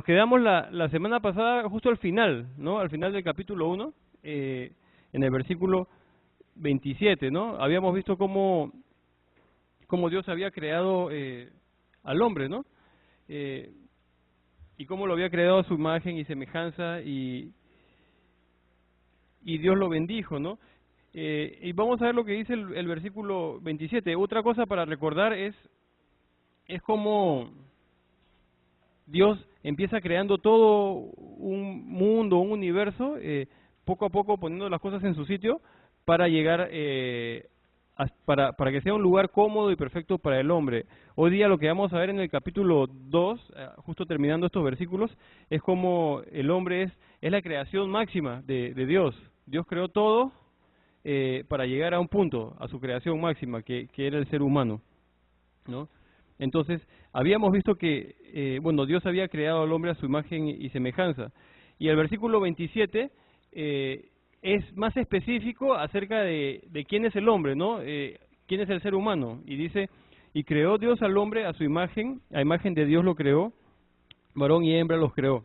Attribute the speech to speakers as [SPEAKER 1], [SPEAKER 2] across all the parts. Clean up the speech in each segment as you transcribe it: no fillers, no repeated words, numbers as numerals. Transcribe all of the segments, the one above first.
[SPEAKER 1] quedamos la semana pasada justo al final, ¿no? Al final del capítulo 1, en el versículo 27, ¿no? Habíamos visto cómo Dios había creado al hombre, ¿no? Y cómo lo había creado a su imagen y semejanza, y Dios lo bendijo, ¿no? Y vamos a ver lo que dice el versículo 27. Otra cosa para recordar es cómo Dios empieza creando todo un mundo, un universo, poco a poco poniendo las cosas en su sitio para llegar, para que sea un lugar cómodo y perfecto para el hombre. Hoy día lo que vamos a ver en el capítulo 2, justo terminando estos versículos, es cómo el hombre es la creación máxima de Dios. Dios creó todo para llegar a un punto, a su creación máxima, que era el ser humano, ¿no? Entonces, habíamos visto que, Dios había creado al hombre a su imagen y semejanza. Y el versículo 27 es más específico acerca de quién es el hombre, ¿no? Quién es el ser humano. Y dice, y creó Dios al hombre a su imagen, a imagen de Dios lo creó, varón y hembra los creó.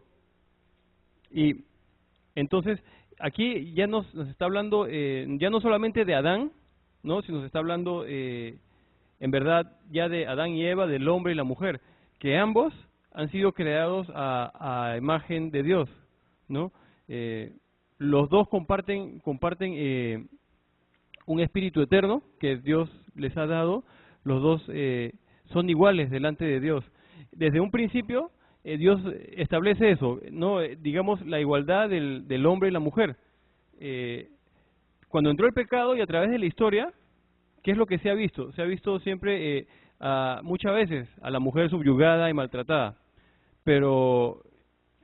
[SPEAKER 1] Y entonces, aquí ya nos está hablando, ya no solamente de Adán, ¿no? Sino nos está hablando en verdad ya de Adán y Eva, del hombre y la mujer, que ambos han sido creados a imagen de Dios, ¿no? Los dos comparten un espíritu eterno que Dios les ha dado. Los dos son iguales delante de Dios. Desde un principio Dios establece eso, ¿no? Digamos la igualdad del hombre y la mujer. Cuando entró el pecado y a través de la historia, ¿qué es lo que se ha visto? Se ha visto siempre, muchas veces, a la mujer subyugada y maltratada, pero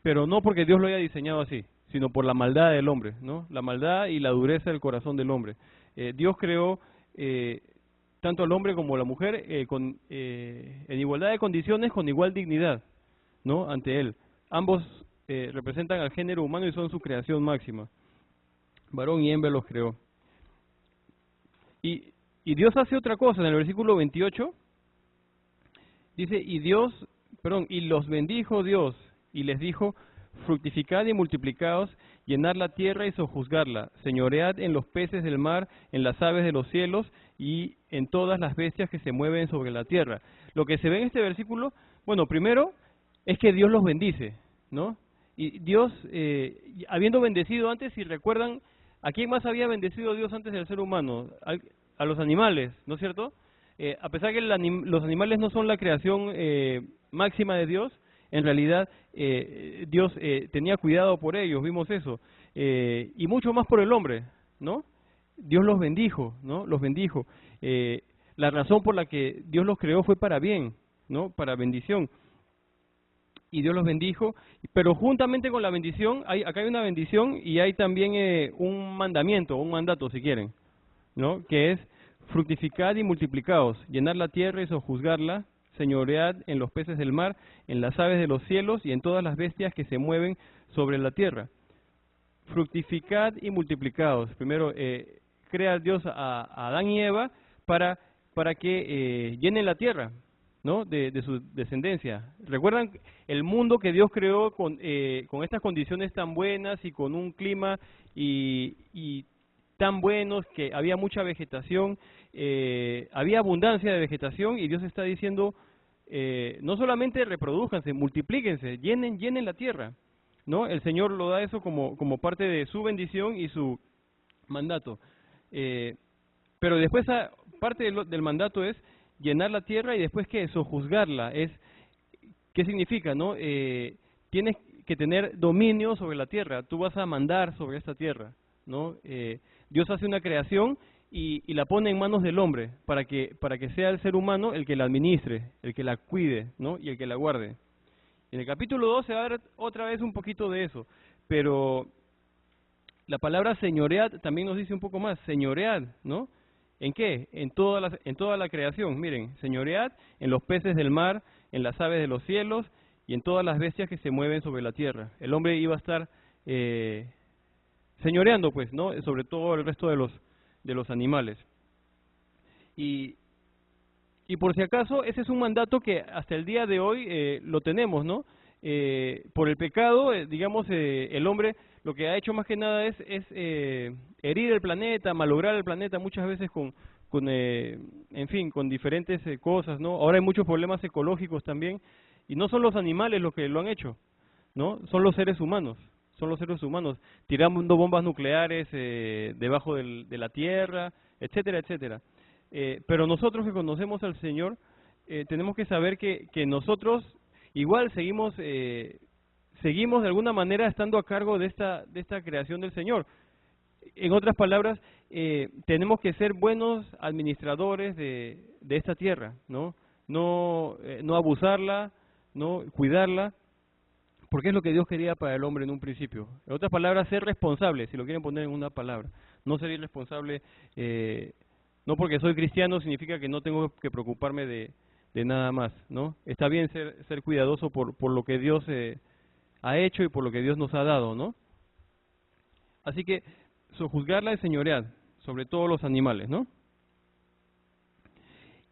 [SPEAKER 1] no porque Dios lo haya diseñado así, sino por la maldad del hombre, ¿no? La maldad y la dureza del corazón del hombre. Dios creó tanto al hombre como a la mujer en igualdad de condiciones, con igual dignidad, ¿no? Ante Él. Ambos representan al género humano y son su creación máxima. Varón y hembra los creó. Y Dios hace otra cosa en el versículo 28, dice, y los bendijo Dios, y les dijo, fructificad y multiplicaos, llenad la tierra y sojuzgarla, señoread en los peces del mar, en las aves de los cielos, y en todas las bestias que se mueven sobre la tierra. Lo que se ve en este versículo, primero, es que Dios los bendice, ¿no? Y Dios, habiendo bendecido antes, si recuerdan, ¿a quién más había bendecido Dios antes del ser humano? A los animales, ¿no es cierto? A pesar que los animales no son la creación máxima de Dios, en realidad Dios tenía cuidado por ellos, vimos eso, y mucho más por el hombre, ¿no? Dios los bendijo, ¿no? Los bendijo. La razón por la que Dios los creó fue para bien, ¿no? Para bendición. Y Dios los bendijo, pero juntamente con la bendición, acá hay una bendición y hay también un mandamiento, un mandato si quieren, ¿no? Que es fructificad y multiplicaos, llenar la tierra y sojuzgarla, señoread en los peces del mar, en las aves de los cielos y en todas las bestias que se mueven sobre la tierra. Fructificad y multiplicaos. Primero, crea Dios a Adán y Eva para que llenen la tierra, ¿no? De su descendencia. ¿Recuerdan el mundo que Dios creó con estas condiciones tan buenas y con un clima y tan buenos, que había mucha vegetación, había abundancia de vegetación, y Dios está diciendo, no solamente reprodúzcanse, multiplíquense, llenen la tierra, ¿no? El Señor lo da eso como parte de su bendición y su mandato. Pero después, parte del mandato es llenar la tierra, y después que sojuzgarla. ¿Qué significa, no? Tienes que tener dominio sobre la tierra, tú vas a mandar sobre esta tierra, ¿no? Dios hace una creación y la pone en manos del hombre para que sea el ser humano el que la administre, el que la cuide, ¿no? Y el que la guarde. En el capítulo 2 se va a ver otra vez un poquito de eso, pero la palabra señoread también nos dice un poco más, señoread, ¿no? ¿En qué? En toda la creación. Miren, señoread en los peces del mar, en las aves de los cielos y en todas las bestias que se mueven sobre la tierra. El hombre iba a estar señoreando, pues, ¿no? Sobre todo el resto de los animales. Y por si acaso, ese es un mandato que hasta el día de hoy lo tenemos, ¿no? por el pecado, digamos, el hombre lo que ha hecho más que nada es herir el planeta, malograr el planeta muchas veces en fin, con diferentes cosas, ¿no? Ahora hay muchos problemas ecológicos también, y no son los animales los que lo han hecho, ¿no? Son los seres humanos, tirando bombas nucleares debajo de la tierra, etcétera, etcétera. Pero nosotros que conocemos al Señor, tenemos que saber que nosotros igual seguimos de alguna manera estando a cargo de esta creación del Señor. En otras palabras, tenemos que ser buenos administradores de esta tierra, ¿no? No abusarla, no cuidarla, porque es lo que Dios quería para el hombre en un principio. En otras palabras, ser responsable, si lo quieren poner en una palabra. No ser irresponsable, no porque soy cristiano significa que no tengo que preocuparme de nada más, ¿no? Está bien ser cuidadoso por lo que Dios ha hecho y por lo que Dios nos ha dado, ¿no? Así que sojuzgarla es señorear sobre todos los animales, ¿no?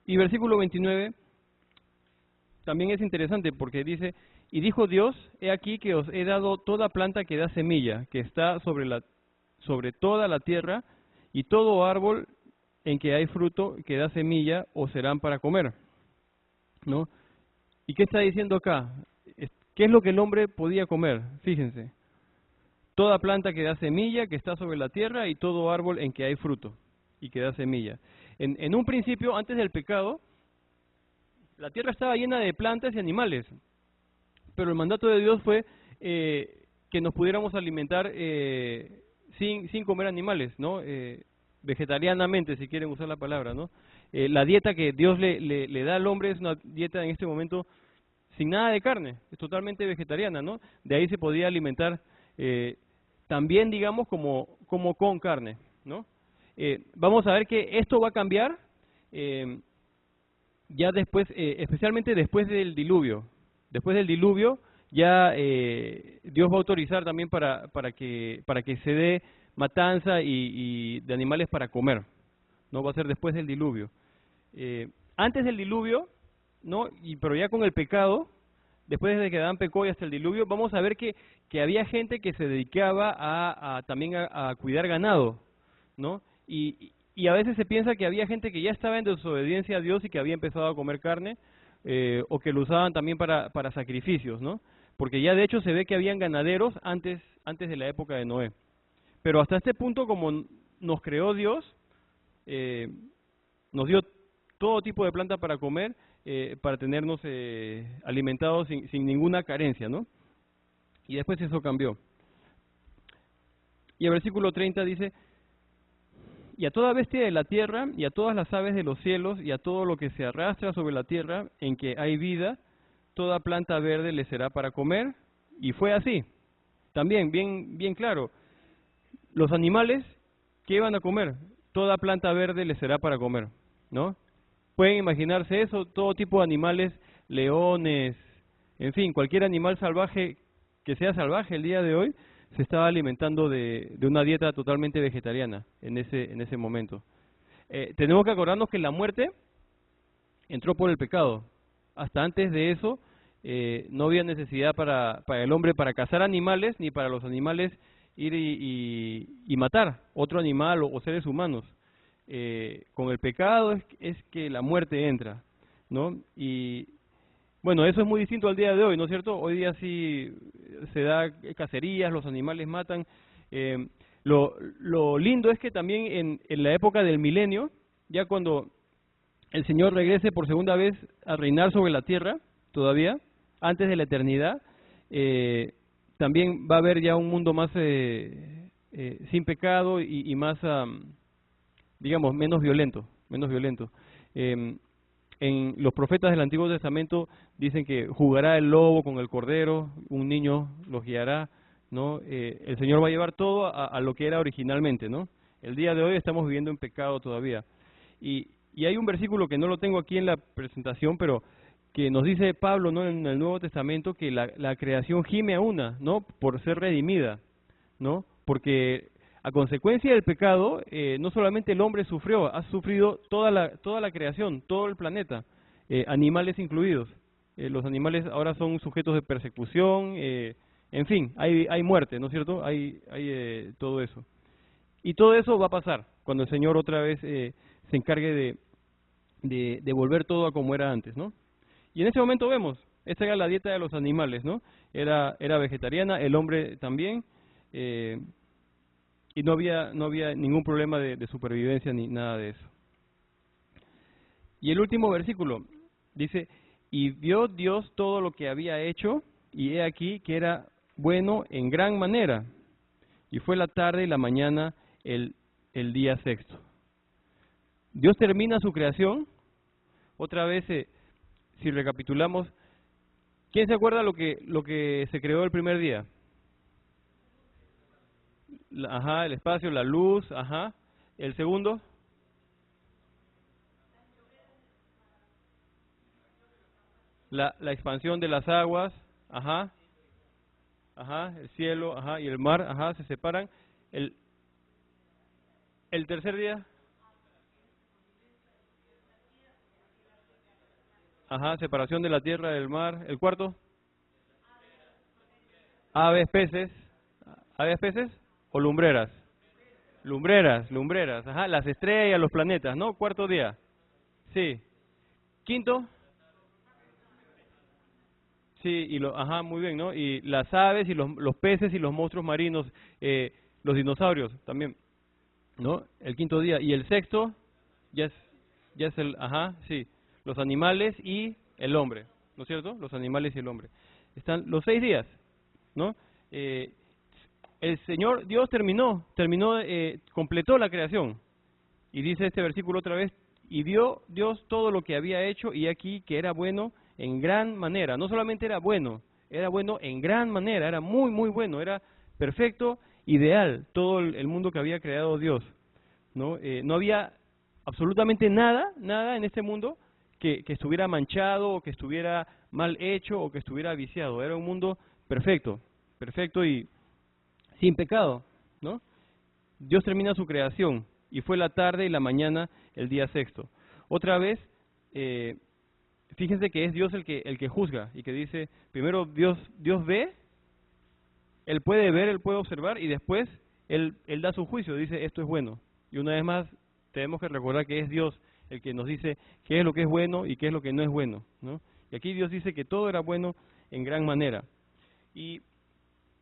[SPEAKER 1] Y versículo 29 también es interesante porque dice, y dijo Dios, he aquí que os he dado toda planta que da semilla, que está sobre toda la tierra, y todo árbol en que hay fruto que da semilla os serán para comer, ¿no? ¿Y qué está diciendo acá? ¿Qué es lo que el hombre podía comer? Fíjense. Toda planta que da semilla, que está sobre la tierra, y todo árbol en que hay fruto y que da semilla. En un principio, antes del pecado, la tierra estaba llena de plantas y animales, pero el mandato de Dios fue que nos pudiéramos alimentar sin comer animales, ¿no? Vegetarianamente, si quieren usar la palabra, ¿no? La dieta que Dios le da al hombre es una dieta en este momento sin nada de carne, es totalmente vegetariana, ¿no? De ahí se podía alimentar también, digamos, como con carne, ¿no? Vamos a ver que esto va a cambiar ya después, especialmente después del diluvio. Después del diluvio ya Dios va a autorizar también para que se dé matanza y de animales para comer, ¿no? Va a ser después del diluvio. Antes del diluvio, ¿no? Pero ya con el pecado, después de que Adán pecó y hasta el diluvio, vamos a ver que había gente que se dedicaba también a cuidar ganado, ¿no? Y a veces se piensa que había gente que ya estaba en desobediencia a Dios y que había empezado a comer carne, o que lo usaban también para sacrificios, ¿no? Porque ya de hecho se ve que habían ganaderos antes de la época de Noé. Pero hasta este punto, como nos creó Dios, nos dio todo tipo de planta para comer, para tenernos alimentados sin ninguna carencia, ¿no? Y después eso cambió. Y el versículo 30 dice, y a toda bestia de la tierra, y a todas las aves de los cielos, y a todo lo que se arrastra sobre la tierra, en que hay vida, toda planta verde le será para comer. Y fue así. También, bien claro. Los animales, ¿qué iban a comer? Toda planta verde les será para comer, ¿no? Pueden imaginarse eso, todo tipo de animales, leones, en fin, cualquier animal salvaje que sea salvaje el día de hoy, se estaba alimentando de una dieta totalmente vegetariana en ese momento. Tenemos que acordarnos que la muerte entró por el pecado. Hasta antes de eso, no había necesidad para el hombre para cazar animales, ni para los animales ir y matar otro animal o seres humanos. Con el pecado es que la muerte entra, ¿no? Y bueno, eso es muy distinto al día de hoy, ¿no es cierto? Hoy día sí se da cacerías, los animales matan. Lo lindo es que también en la época del milenio, ya cuando el Señor regrese por segunda vez a reinar sobre la tierra, todavía, antes de la eternidad, también va a haber ya un mundo más sin pecado y más, digamos, menos violento. En los profetas del Antiguo Testamento dicen que jugará el lobo con el cordero, un niño los guiará, ¿no? El Señor va a llevar todo a lo que era originalmente, ¿no? El día de hoy estamos viviendo en pecado todavía. Y hay un versículo que no lo tengo aquí en la presentación, pero que nos dice Pablo, ¿no?, en el Nuevo Testamento, que la creación gime a una, ¿no?, por ser redimida, ¿no? Porque a consecuencia del pecado, no solamente el hombre sufrió, ha sufrido toda la creación, todo el planeta, animales incluidos, Los animales ahora son sujetos de persecución, en fin, hay muerte, ¿no es cierto? Hay todo eso. Y todo eso va a pasar cuando el Señor otra vez se encargue de volver todo a como era antes, ¿no? Y en ese momento vemos, esta era la dieta de los animales, ¿no? Era vegetariana, el hombre también, y no había ningún problema de supervivencia ni nada de eso. Y el último versículo dice, y vio Dios todo lo que había hecho, y he aquí que era bueno en gran manera. Y fue la tarde y la mañana el día sexto. Dios termina su creación. Otra vez, si recapitulamos, ¿quién se acuerda lo que se creó el primer día? El espacio, la luz, El segundo, la expansión de las aguas, el cielo, y el mar, se separan. El, el tercer día, separación de la tierra del mar. El cuarto, aves, peces, o lumbreras. Lumbreras, las estrellas, los planetas, ¿no? Cuarto día, sí. Quinto, sí, muy bien, ¿no? Y las aves y los peces y los monstruos marinos, los dinosaurios también, ¿no? El quinto día. Y el sexto, ya es, sí, los animales y el hombre, ¿no es cierto? Los animales y el hombre. Están los 6 días, ¿no? El Señor Dios completó la creación. Y dice este versículo otra vez, y vio Dios todo lo que había hecho, y aquí que era bueno en gran manera. No solamente era bueno en gran manera, era muy, muy bueno, era perfecto, ideal, todo el mundo que había creado Dios, ¿no? No había absolutamente nada en este mundo que estuviera manchado, o que estuviera mal hecho, o que estuviera viciado. Era un mundo perfecto y sin pecado, ¿no? Dios termina su creación, y fue la tarde y la mañana el día sexto. Otra vez, fíjense que es Dios el que juzga, y que dice, primero Dios ve, Él puede ver, Él puede observar, y después Él da su juicio, dice, esto es bueno. Y una vez más, tenemos que recordar que es Dios el que nos dice qué es lo que es bueno y qué es lo que no es bueno, ¿no? Y aquí Dios dice que todo era bueno en gran manera. Y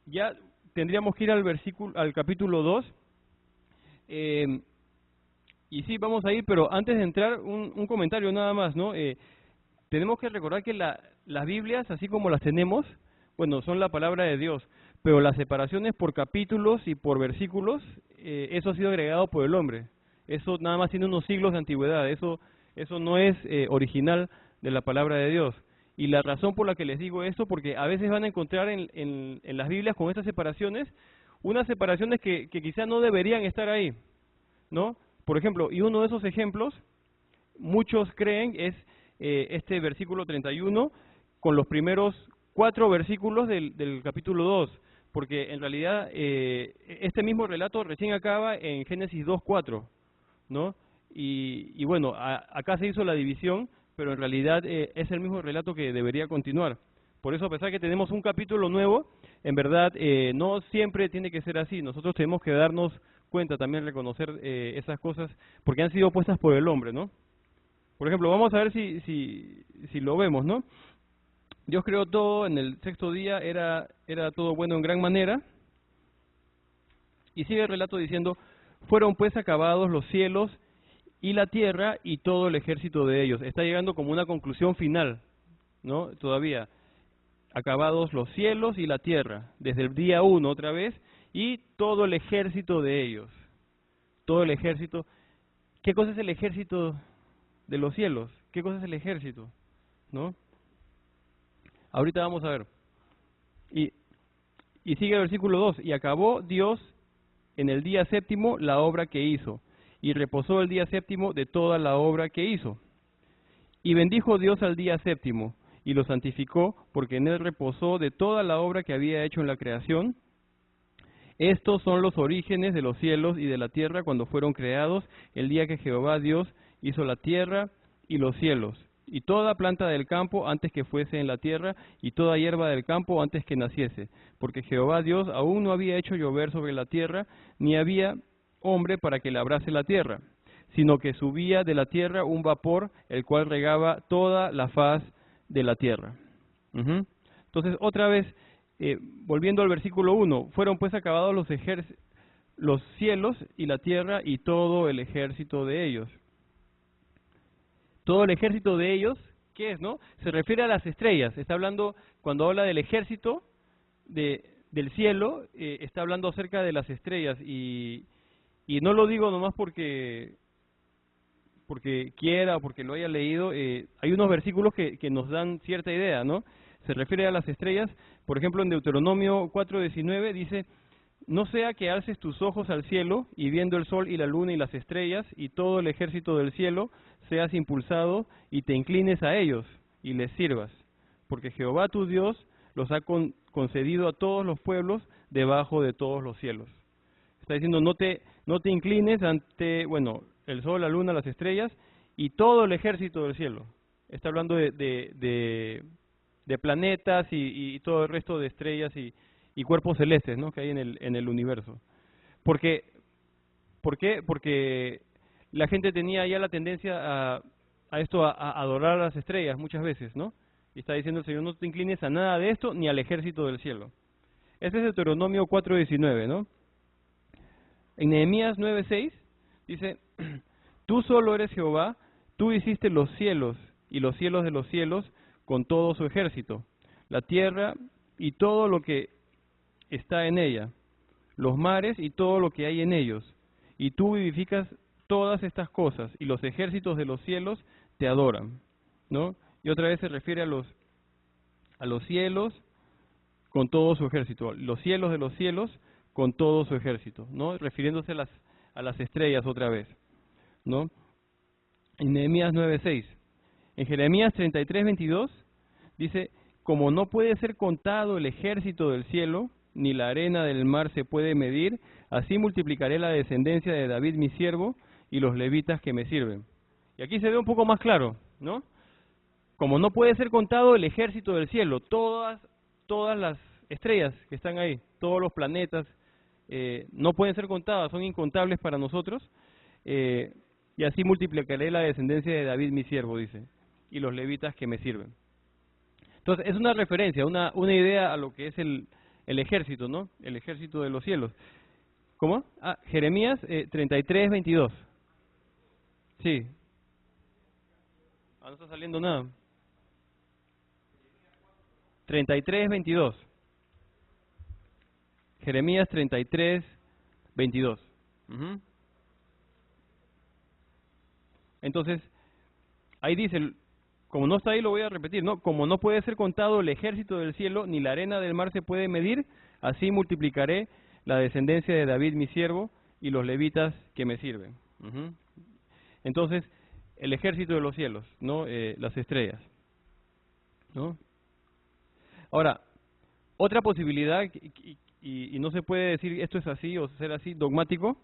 [SPEAKER 1] ya tendríamos que ir al capítulo 2, y sí, vamos a ir, pero antes de entrar, un comentario nada más, ¿no? Tenemos que recordar que las Biblias, así como las tenemos, bueno, son la palabra de Dios, pero las separaciones por capítulos y por versículos, eso ha sido agregado por el hombre. Eso nada más tiene unos siglos de antigüedad, eso no es original de la palabra de Dios. Y la razón por la que les digo esto, porque a veces van a encontrar en las Biblias con estas separaciones, unas separaciones que quizá no deberían estar ahí, ¿no? Por ejemplo, y uno de esos ejemplos, muchos creen, es este versículo 31, con los primeros 4 versículos del capítulo 2, porque en realidad este mismo relato recién acaba en Génesis 2:4, ¿no? Y bueno, acá se hizo la división, pero en realidad es el mismo relato que debería continuar. Por eso, a pesar que tenemos un capítulo nuevo, en verdad no siempre tiene que ser así. Nosotros tenemos que darnos cuenta, también reconocer esas cosas, porque han sido puestas por el hombre, ¿no? Por ejemplo, vamos a ver si lo vemos, ¿no? Dios creó todo, en el sexto día era todo bueno en gran manera. Y sigue el relato diciendo, fueron pues acabados los cielos y la tierra y todo el ejército de ellos. Está llegando como una conclusión final, ¿no? Todavía, acabados los cielos y la tierra, desde el día 1 otra vez, y todo el ejército de ellos. Todo el ejército. ¿Qué cosa es el ejército de los cielos? ¿Qué cosa es el ejército? ¿No? Ahorita vamos a ver. Y sigue el versículo 2. Y acabó Dios en el día séptimo la obra que hizo, y reposó el día séptimo de toda la obra que hizo. Y bendijo Dios al día séptimo, y lo santificó, porque en él reposó de toda la obra que había hecho en la creación. Estos son los orígenes de los cielos y de la tierra cuando fueron creados, el día que Jehová Dios hizo la tierra y los cielos. y toda planta del campo antes que fuese en la tierra, y toda hierba del campo antes que naciese, porque Jehová Dios aún no había hecho llover sobre la tierra, ni había hombre para que labrase la tierra, sino que subía de la tierra un vapor, el cual regaba toda la faz de la tierra. Entonces, otra vez, volviendo al versículo 1, fueron pues acabados los cielos y la tierra y todo el ejército de ellos. Todo el ejército de ellos, ¿qué es, no? Se refiere a las estrellas. Está hablando, cuando habla del ejército del cielo, está hablando acerca de las estrellas. Y no lo digo nomás porque quiera o porque lo haya leído. Hay unos versículos que nos dan cierta idea, ¿no? Se refiere a las estrellas. Por ejemplo, en Deuteronomio 4:19 dice: no sea que alces tus ojos al cielo, y viendo el sol y la luna y las estrellas, y todo el ejército del cielo, seas impulsado, y te inclines a ellos, y les sirvas. Porque Jehová tu Dios los ha concedido a todos los pueblos debajo de todos los cielos. Está diciendo, no te inclines ante, bueno, el sol, la luna, las estrellas, y todo el ejército del cielo. Está hablando de planetas y todo el resto de estrellas y cuerpos celestes, ¿no?, que hay en el universo. ¿Por qué? Porque la gente tenía ya la tendencia a adorar a las estrellas muchas veces, ¿no? Y está diciendo el Señor, no te inclines a nada de esto ni al ejército del cielo. Este es Deuteronomio 4:19, ¿no? En Nehemías 9:6 dice: tú solo eres Jehová, tú hiciste los cielos y los cielos de los cielos con todo su ejército, la tierra y todo lo que está en ella, los mares y todo lo que hay en ellos, y tú vivificas todas estas cosas, y los ejércitos de los cielos te adoran, ¿no? Y otra vez se refiere a los cielos con todo su ejército, los cielos de los cielos con todo su ejército, ¿no? Refiriéndose a las estrellas otra vez, ¿no? En Nehemías 9:6. En Jeremías 33:22 dice: como no puede ser contado el ejército del cielo, ni la arena del mar se puede medir, así multiplicaré la descendencia de David mi siervo y los levitas que me sirven. Y aquí se ve un poco más claro, ¿no? Como no puede ser contado el ejército del cielo, todas las estrellas que están ahí, todos los planetas, no pueden ser contadas, son incontables para nosotros, y así multiplicaré la descendencia de David mi siervo, dice, y los levitas que me sirven. Entonces, es una referencia, una idea a lo que es el ejército, ¿no? El ejército de los cielos. ¿Cómo? Jeremías 33:22. Sí. No está saliendo nada. 33:22. Jeremías 33:22. Entonces, ahí dice, como no está ahí lo voy a repetir, ¿no? Como no puede ser contado el ejército del cielo, ni la arena del mar se puede medir, así multiplicaré la descendencia de David mi siervo y los levitas que me sirven. Entonces, el ejército de los cielos, ¿no? Las estrellas, ¿no? Ahora, otra posibilidad, y no se puede decir esto es así o ser así dogmático,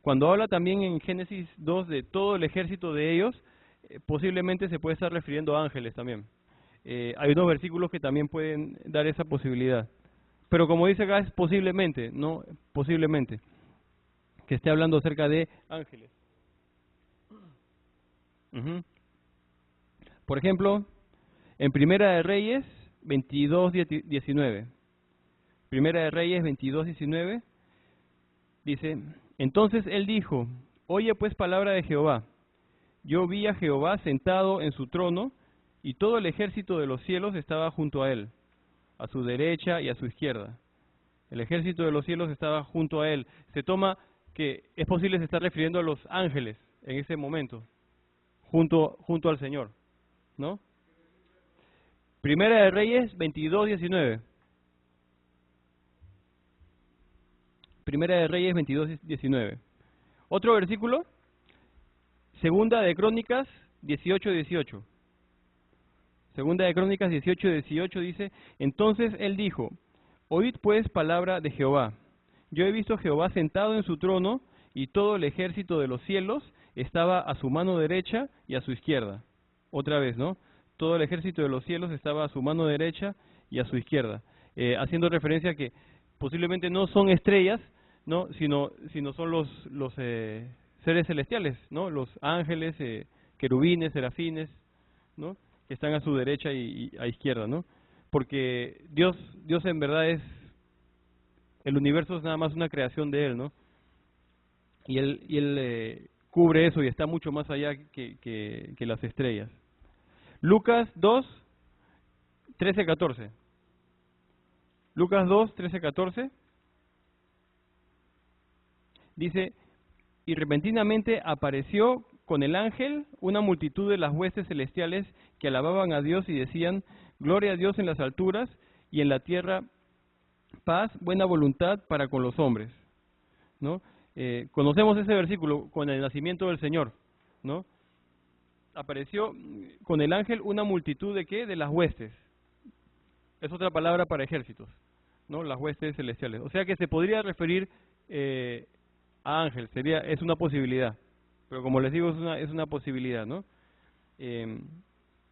[SPEAKER 1] cuando habla también en Génesis 2 de todo el ejército de ellos, posiblemente se puede estar refiriendo a ángeles también. Hay unos versículos que también pueden dar esa posibilidad. Pero como dice acá, es posiblemente, ¿no? Posiblemente, que esté hablando acerca de ángeles. Por ejemplo, en Primera de Reyes 22:19. Primera de Reyes 22:19 dice: entonces él dijo, oye pues palabra de Jehová. Yo vi a Jehová sentado en su trono, y todo el ejército de los cielos estaba junto a él, a su derecha y a su izquierda. El ejército de los cielos estaba junto a él. Se toma que es posible se está refiriendo a los ángeles en ese momento, junto al Señor, ¿no? Primera de Reyes 22:19. Primera de Reyes 22:19. Otro versículo, Segunda de Crónicas 18:18. Segunda de Crónicas 18:18 dice: entonces él dijo, oíd pues palabra de Jehová. Yo he visto a Jehová sentado en su trono, y todo el ejército de los cielos estaba a su mano derecha y a su izquierda. Otra vez, ¿no? todo el ejército de los cielos estaba a su mano derecha y a su izquierda, haciendo referencia a que posiblemente no son estrellas, ¿no? sino son los seres celestiales, ¿no? Los ángeles, querubines, serafines, ¿no? Que están a su derecha y a izquierda, ¿no? Porque Dios en verdad el universo es nada más una creación de Él, ¿no? Y Él cubre eso y está mucho más allá que las estrellas. Lucas 2, 13, 14. Lucas 2, 13, 14. Dice, y repentinamente apareció con el ángel una multitud de las huestes celestiales que alababan a Dios y decían, gloria a Dios en las alturas y en la tierra paz, buena voluntad para con los hombres, ¿no? Conocemos ese versículo con el nacimiento del Señor, ¿no? Apareció con el ángel una multitud de ¿qué? De las huestes. Es otra palabra para ejércitos, ¿no? Las huestes celestiales. O sea que se podría referir a ángel, es una posibilidad. Pero como les digo, es una posibilidad, ¿no?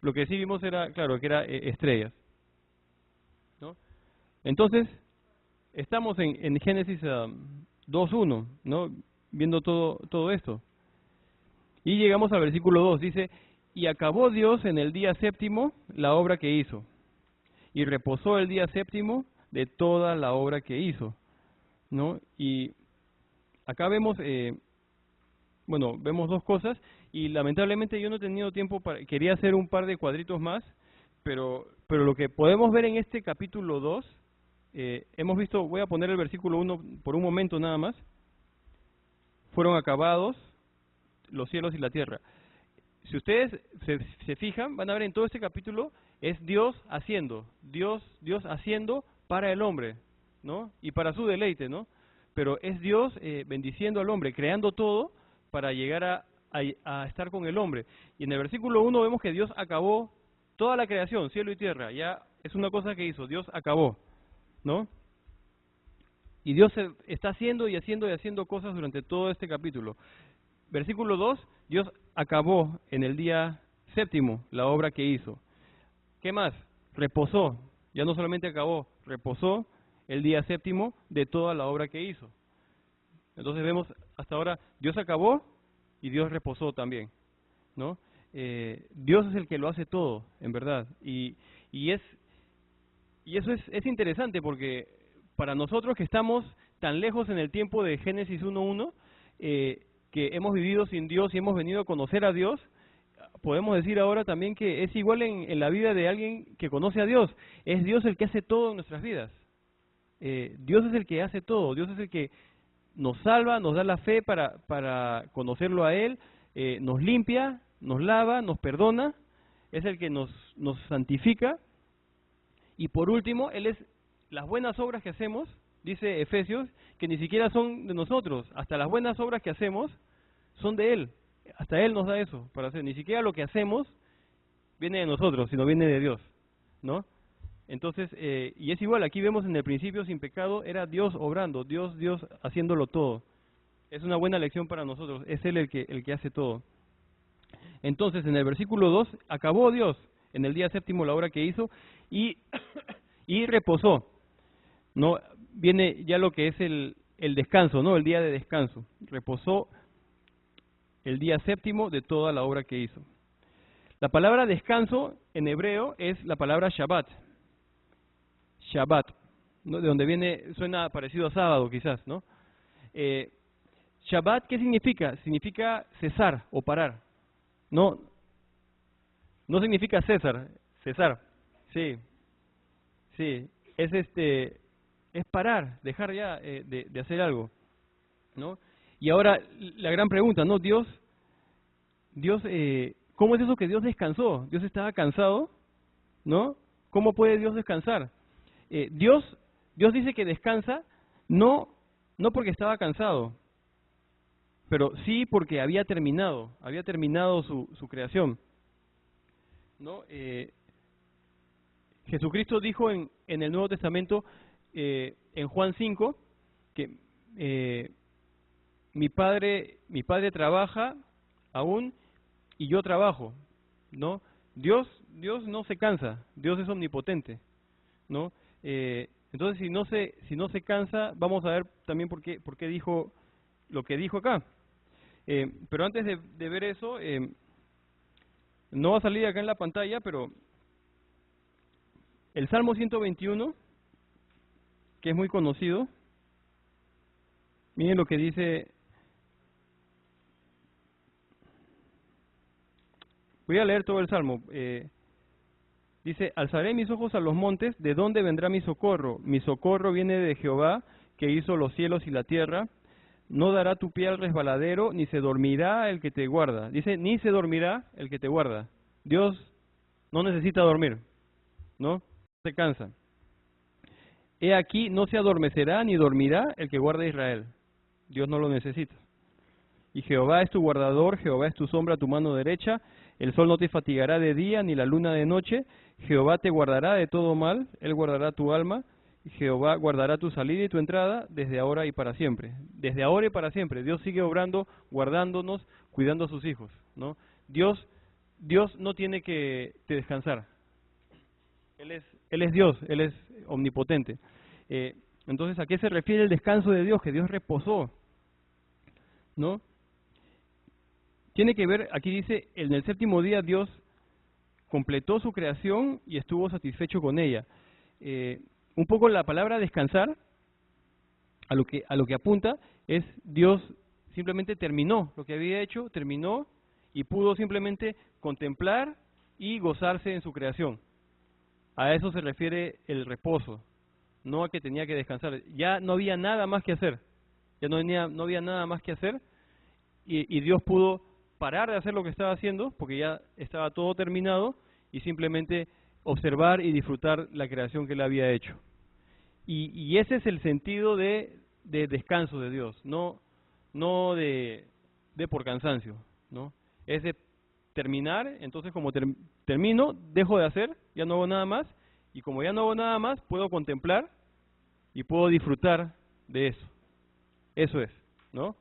[SPEAKER 1] Lo que sí vimos era, claro, que era estrellas, ¿no? Entonces, estamos en Génesis 2.1, ¿no? Viendo todo esto. Y llegamos al versículo 2, dice, y acabó Dios en el día séptimo la obra que hizo, y reposó el día séptimo de toda la obra que hizo, ¿no? Y acá vemos, vemos dos cosas, y lamentablemente yo no he tenido tiempo quería hacer un par de cuadritos más, pero lo que podemos ver en este capítulo 2, hemos visto, voy a poner el versículo 1 por un momento nada más, fueron acabados los cielos y la tierra. Si ustedes se fijan, van a ver en todo este capítulo, es Dios haciendo para el hombre, ¿no? Y para su deleite, ¿no? Pero es Dios bendiciendo al hombre, creando todo para llegar a estar con el hombre. Y en el versículo 1 vemos que Dios acabó toda la creación, cielo y tierra, ya es una cosa que hizo, Dios acabó, ¿no? Y Dios está haciendo y haciendo y haciendo cosas durante todo este capítulo. Versículo 2, Dios acabó en el día séptimo la obra que hizo. ¿Qué más? Reposó, ya no solamente acabó, reposó el día séptimo de toda la obra que hizo. Entonces vemos hasta ahora, Dios acabó y Dios reposó también, ¿no? Dios es el que lo hace todo, en verdad. Y eso es interesante porque para nosotros que estamos tan lejos en el tiempo de Génesis 1.1, que hemos vivido sin Dios y hemos venido a conocer a Dios, podemos decir ahora también que es igual en la vida de alguien que conoce a Dios. Es Dios el que hace todo en nuestras vidas. Dios es el que hace todo. Dios es el que nos salva, nos da la fe para conocerlo a Él, nos limpia, nos lava, nos perdona, es el que nos santifica. Y por último, Él es las buenas obras que hacemos, dice Efesios, que ni siquiera son de nosotros, hasta las buenas obras que hacemos son de Él, hasta Él nos da eso para hacer, ni siquiera lo que hacemos viene de nosotros, sino viene de Dios, ¿no? Entonces, y es igual, aquí vemos en el principio sin pecado, era Dios obrando, Dios haciéndolo todo. Es una buena lección para nosotros, es Él el que hace todo. Entonces, en el versículo 2, acabó Dios en el día séptimo la obra que hizo y reposó, ¿no? Viene ya lo que es el descanso, ¿no? El día de descanso. Reposó el día séptimo de toda la obra que hizo. La palabra descanso en hebreo es la palabra Shabbat. Shabbat, ¿no? De donde viene, suena parecido a sábado quizás, ¿no? Shabbat, ¿qué significa? Significa cesar o parar. No significa cesar, sí, es parar, dejar ya de hacer algo, ¿no? Y ahora la gran pregunta, ¿no? Dios, ¿cómo es eso que Dios descansó? ¿Dios estaba cansado? ¿No? ¿Cómo puede Dios descansar? Dios dice que descansa no porque estaba cansado, pero sí porque había terminado su creación, ¿no? Jesucristo dijo en el Nuevo Testamento, en Juan 5, que mi padre trabaja aún y yo trabajo, ¿no? Dios no se cansa, Dios es omnipotente, ¿no? Entonces, si no se cansa, vamos a ver también por qué dijo lo que dijo acá. Pero antes de ver eso, no va a salir acá en la pantalla, pero el Salmo 121, que es muy conocido, miren lo que dice. Voy a leer todo el Salmo. Dice, alzaré mis ojos a los montes, ¿de dónde vendrá mi socorro? Mi socorro viene de Jehová, que hizo los cielos y la tierra. No dará tu pie al resbaladero, ni se dormirá el que te guarda. Dice, ni se dormirá el que te guarda. Dios no necesita dormir, ¿no? Se cansa. He aquí, no se adormecerá ni dormirá el que guarda a Israel. Dios no lo necesita. Y Jehová es tu guardador, Jehová es tu sombra a tu mano derecha. El sol no te fatigará de día, ni la luna de noche. Jehová te guardará de todo mal, Él guardará tu alma. Y Jehová guardará tu salida y tu entrada desde ahora y para siempre. Desde ahora y para siempre. Dios sigue obrando, guardándonos, cuidando a sus hijos, ¿no? Dios no tiene que descansar. Él es Dios, Él es omnipotente. Entonces, ¿a qué se refiere el descanso de Dios? Que Dios reposó, ¿no? Tiene que ver, aquí dice, en el séptimo día Dios completó su creación y estuvo satisfecho con ella. Un poco la palabra descansar, a lo que apunta, es Dios simplemente terminó lo que había hecho, terminó y pudo simplemente contemplar y gozarse en su creación. A eso se refiere el reposo, no a que tenía que descansar. Ya no había nada más que hacer, ya no había nada más que hacer y Dios pudo parar de hacer lo que estaba haciendo porque ya estaba todo terminado y simplemente observar y disfrutar la creación que Él había hecho. Y ese es el sentido de descanso de Dios, no de por cansancio, ¿no? Es de terminar, entonces como termino, dejo de hacer, ya no hago nada más, y como ya no hago nada más, puedo contemplar y puedo disfrutar de eso. Eso es, ¿no?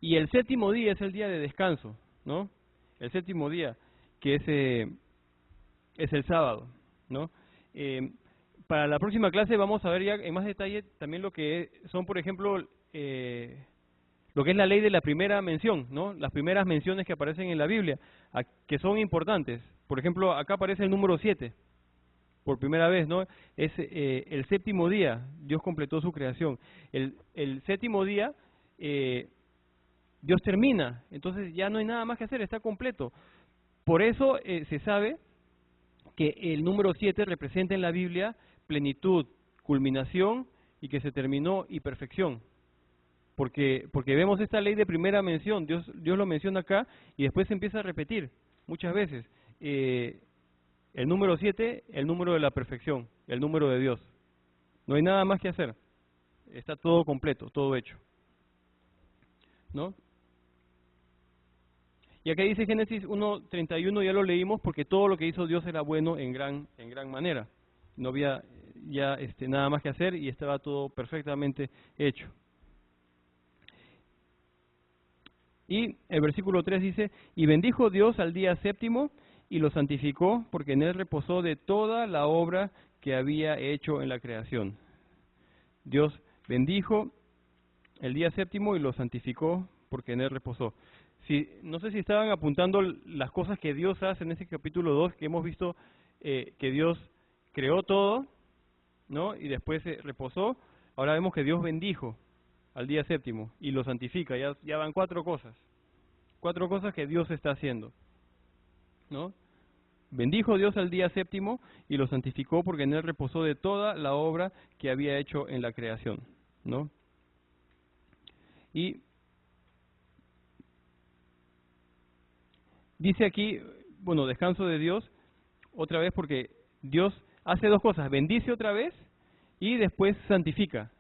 [SPEAKER 1] Y el séptimo día es el día de descanso, ¿no? El séptimo día, que es el sábado, ¿no? Para la próxima clase vamos a ver ya en más detalle también lo que son, por ejemplo, lo que es la ley de la primera mención, ¿no? Las primeras menciones que aparecen en la Biblia, que son importantes. Por ejemplo, acá aparece el número 7, por primera vez, ¿no? Es el séptimo día, Dios completó su creación. El séptimo día, Dios termina, entonces ya no hay nada más que hacer, está completo. Por eso se sabe que el número 7 representa en la Biblia plenitud, culminación y que se terminó y perfección. Porque vemos esta ley de primera mención, Dios lo menciona acá y después se empieza a repetir muchas veces. El número 7, el número de la perfección, el número de Dios. No hay nada más que hacer, está todo completo, todo hecho, ¿no? Y acá dice Génesis 1:31, ya lo leímos, porque todo lo que hizo Dios era bueno en gran manera. No había ya nada más que hacer y estaba todo perfectamente hecho. Y el versículo 3 dice, y bendijo Dios al día séptimo y lo santificó, porque en él reposó de toda la obra que había hecho en la creación. Dios bendijo el día séptimo y lo santificó, porque en él reposó. No sé si estaban apuntando las cosas que Dios hace en ese capítulo 2, que hemos visto que Dios creó todo, ¿no? Y después reposó. Ahora vemos que Dios bendijo al día séptimo y lo santifica. Ya van 4 cosas. 4 cosas que Dios está haciendo, ¿no? Bendijo Dios al día séptimo y lo santificó porque en él reposó de toda la obra que había hecho en la creación, ¿no? Y dice aquí, bueno, descanso de Dios, otra vez porque Dios hace 2 cosas, bendice otra vez y después santifica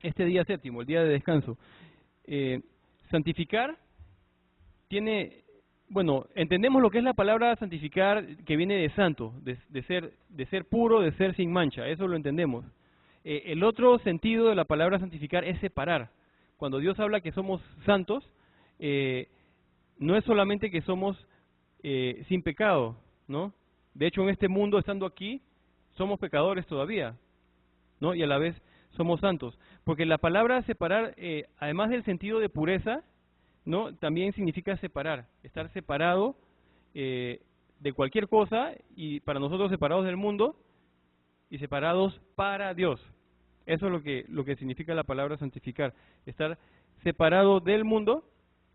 [SPEAKER 1] este día séptimo, el día de descanso. Santificar tiene, bueno, entendemos lo que es la palabra santificar, que viene de santo, de ser puro, de ser sin mancha, eso lo entendemos. El otro sentido de la palabra santificar es separar. Cuando Dios habla que somos santos, no es solamente que somos sin pecado, ¿no? De hecho, en este mundo, estando aquí, somos pecadores todavía, ¿no? Y a la vez somos santos. Porque la palabra separar, además del sentido de pureza, ¿no? También significa separar, estar separado de cualquier cosa, y para nosotros separados del mundo y separados para Dios. Eso es lo que significa la palabra santificar, estar separado del mundo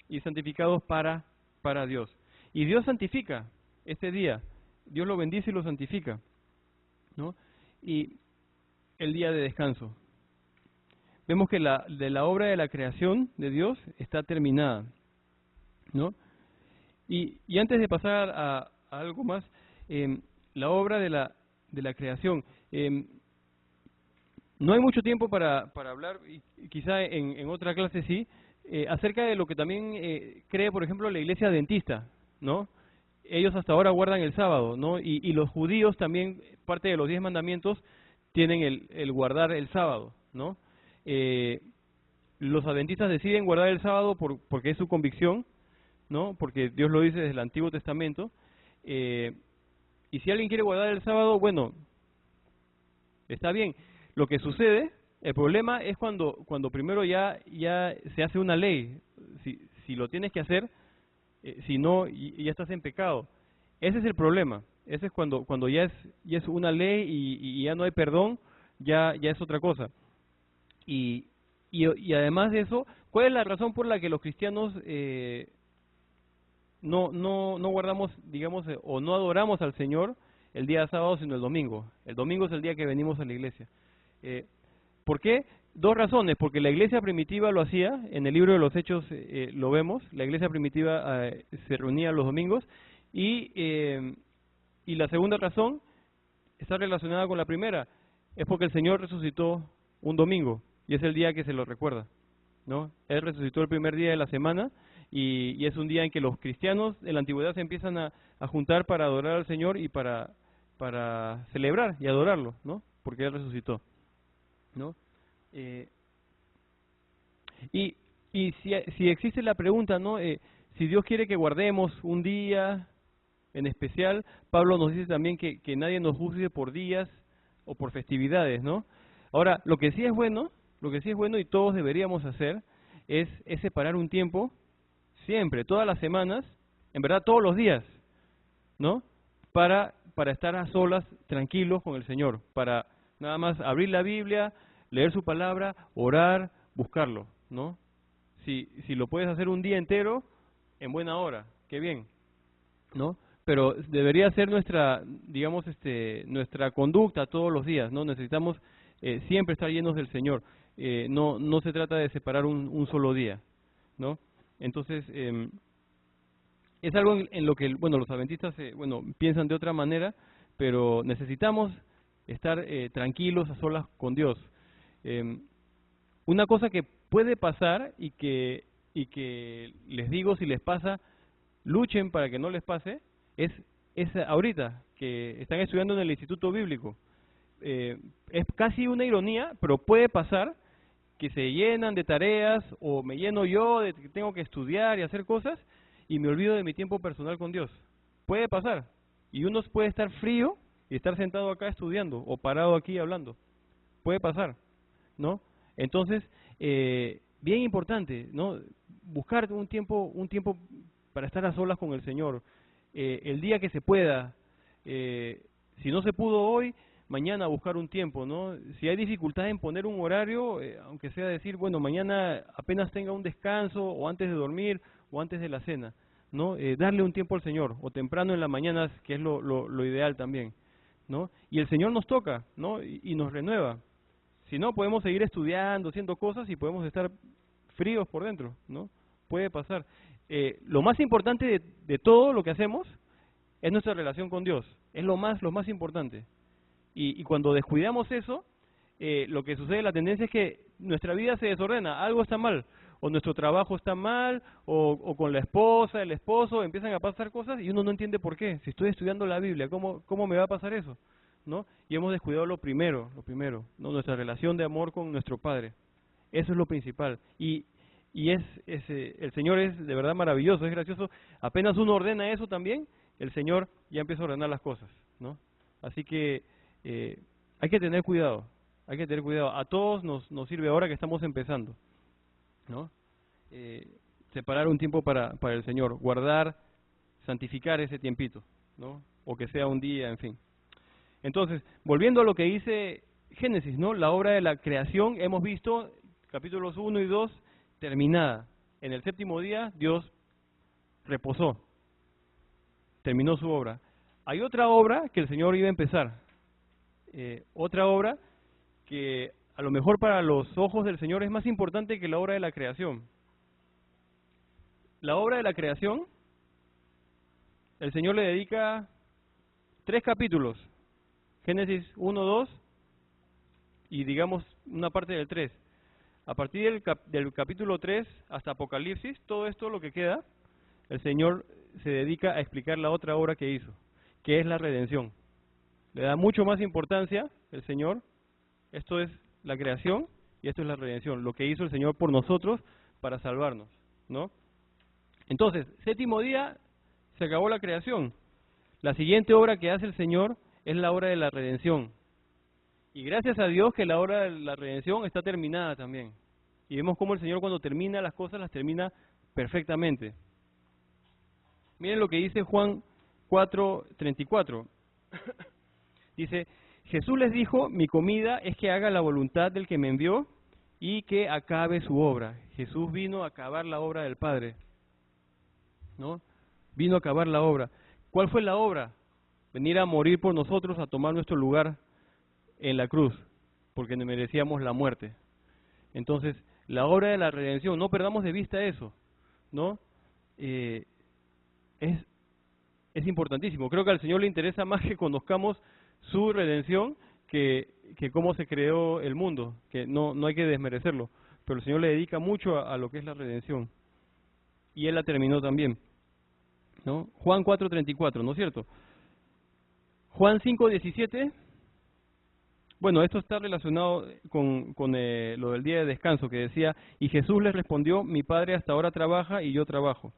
[SPEAKER 1] y santificados para Dios. Y Dios santifica este día, Dios lo bendice y lo santifica, ¿no? Y el día de descanso. Vemos que de la obra de la creación de Dios está terminada, ¿no? Y antes de pasar a algo más, la obra de la creación, no hay mucho tiempo para hablar, y quizá en otra clase sí, acerca de lo que también cree, por ejemplo, la iglesia adventista, ¿no? Ellos hasta ahora guardan el sábado, ¿no? Y los judíos también, parte de los 10 mandamientos, tienen el guardar el sábado, ¿no? Los adventistas deciden guardar el sábado porque es su convicción, ¿no? Porque Dios lo dice desde el Antiguo Testamento. Y si alguien quiere guardar el sábado, bueno, está bien. Lo que sucede, el problema es cuando primero ya se hace una ley. Si lo tienes que hacer, si no, ya estás en pecado. Ese es el problema. Ese es cuando ya es una ley y ya no hay perdón, ya es otra cosa. Y además de eso, ¿cuál es la razón por la que los cristianos no guardamos, digamos, o no adoramos al Señor el día sábado, sino el domingo? El domingo es el día que venimos a la iglesia. ¿Por qué? Dos razones. Porque la iglesia primitiva lo hacía, en el libro de los Hechos lo vemos, la iglesia primitiva se reunía los domingos, y la segunda razón está relacionada con la primera, es porque el Señor resucitó un domingo, y es el día que se lo recuerda, ¿no? Él resucitó el primer día de la semana, y es un día en que los cristianos de la antigüedad se empiezan a juntar para adorar al Señor y para celebrar y adorarlo, ¿no? Porque Él resucitó, ¿no? Y si existe la pregunta, ¿no? Si Dios quiere que guardemos un día en especial, Pablo nos dice también que nadie nos juzgue por días o por festividades, ¿no? Ahora, lo que sí es bueno y todos deberíamos hacer es separar un tiempo siempre, todas las semanas, en verdad todos los días, ¿no? Para estar a solas, tranquilos con el Señor, para nada más abrir la Biblia, leer su palabra, orar, buscarlo, ¿no? Si lo puedes hacer un día entero, en buena hora, qué bien, ¿no? Pero debería ser nuestra, digamos, nuestra conducta todos los días, ¿no? Necesitamos siempre estar llenos del Señor. No se trata de separar un solo día, ¿no? Entonces, es algo en lo que, bueno, los adventistas, piensan de otra manera, pero necesitamos estar tranquilos, a solas con Dios. Una cosa que puede pasar y que les digo, si les pasa, luchen para que no les pase, es ahorita que están estudiando en el Instituto Bíblico. Es casi una ironía, pero puede pasar que se llenan de tareas, o me lleno yo de que tengo que estudiar y hacer cosas, y me olvido de mi tiempo personal con Dios. Puede pasar. Y uno puede estar frío y estar sentado acá estudiando, o parado aquí hablando. Puede pasar, ¿no? Entonces, bien importante, ¿no? Buscar un tiempo para estar a solas con el Señor. El día que se pueda. Si no se pudo hoy, mañana buscar un tiempo, ¿no? Si hay dificultad en poner un horario, aunque sea decir, bueno, mañana apenas tenga un descanso, o antes de dormir, o antes de la cena, ¿no? Darle un tiempo al Señor, o temprano en la mañana, que es lo ideal también, ¿no? Y el Señor nos toca, ¿no? Y nos renueva. Si no, podemos seguir estudiando, haciendo cosas, y podemos estar fríos por dentro, ¿no? Puede pasar. Lo más importante de todo lo que hacemos es nuestra relación con Dios. Es lo más importante. Y cuando descuidamos eso, lo que sucede, la tendencia es que nuestra vida se desordena, algo está mal, o nuestro trabajo está mal, o con la esposa, el esposo, empiezan a pasar cosas y uno no entiende por qué. Si estoy estudiando la Biblia, ¿cómo me va a pasar eso? ¿No? Y hemos descuidado lo primero, ¿no? Nuestra relación de amor con nuestro Padre. Eso es lo principal. Y Y el Señor es de verdad maravilloso, es gracioso. Apenas uno ordena eso también, el Señor ya empieza a ordenar las cosas, ¿no? Así que hay que tener cuidado, hay que tener cuidado. A todos nos sirve ahora que estamos empezando, ¿no? Separar un tiempo para el Señor, guardar, santificar ese tiempito, ¿no? O que sea un día, en fin. Entonces, volviendo a lo que dice Génesis, ¿no? La obra de la creación, hemos visto capítulos 1 y 2 terminada. En el séptimo día Dios reposó, terminó su obra. Hay otra obra que el Señor iba a empezar, otra obra que a lo mejor para los ojos del Señor es más importante que la obra de la creación. La obra de la creación, el Señor le dedica 3 capítulos, Génesis 1, 2 y digamos una parte del 3. A partir del capítulo 3 hasta Apocalipsis, todo esto lo que queda, el Señor se dedica a explicar la otra obra que hizo, que es la redención. Le da mucho más importancia el Señor, esto es la creación y esto es la redención, lo que hizo el Señor por nosotros para salvarnos, ¿no? Entonces, séptimo día, se acabó la creación. La siguiente obra que hace el Señor es la obra de la redención. Y gracias a Dios que la obra de la redención está terminada también. Y vemos cómo el Señor cuando termina las cosas, las termina perfectamente. Miren lo que dice Juan 4:34. Dice, Jesús les dijo, mi comida es que haga la voluntad del que me envió y que acabe su obra. Jesús vino a acabar la obra del Padre, ¿no? Vino a acabar la obra. ¿Cuál fue la obra? Venir a morir por nosotros, a tomar nuestro lugar en la cruz, porque nos merecíamos la muerte. Entonces, la obra de la redención, no perdamos de vista eso, ¿no? Es importantísimo. Creo que al Señor le interesa más que conozcamos su redención que cómo se creó el mundo, que no hay que desmerecerlo, pero el Señor le dedica mucho a lo que es la redención. Y Él la terminó también, ¿no? Juan 4:34, ¿no es cierto? Juan 5:17, bueno, esto está relacionado con lo del día de descanso, que decía, y Jesús les respondió, mi Padre hasta ahora trabaja y yo trabajo.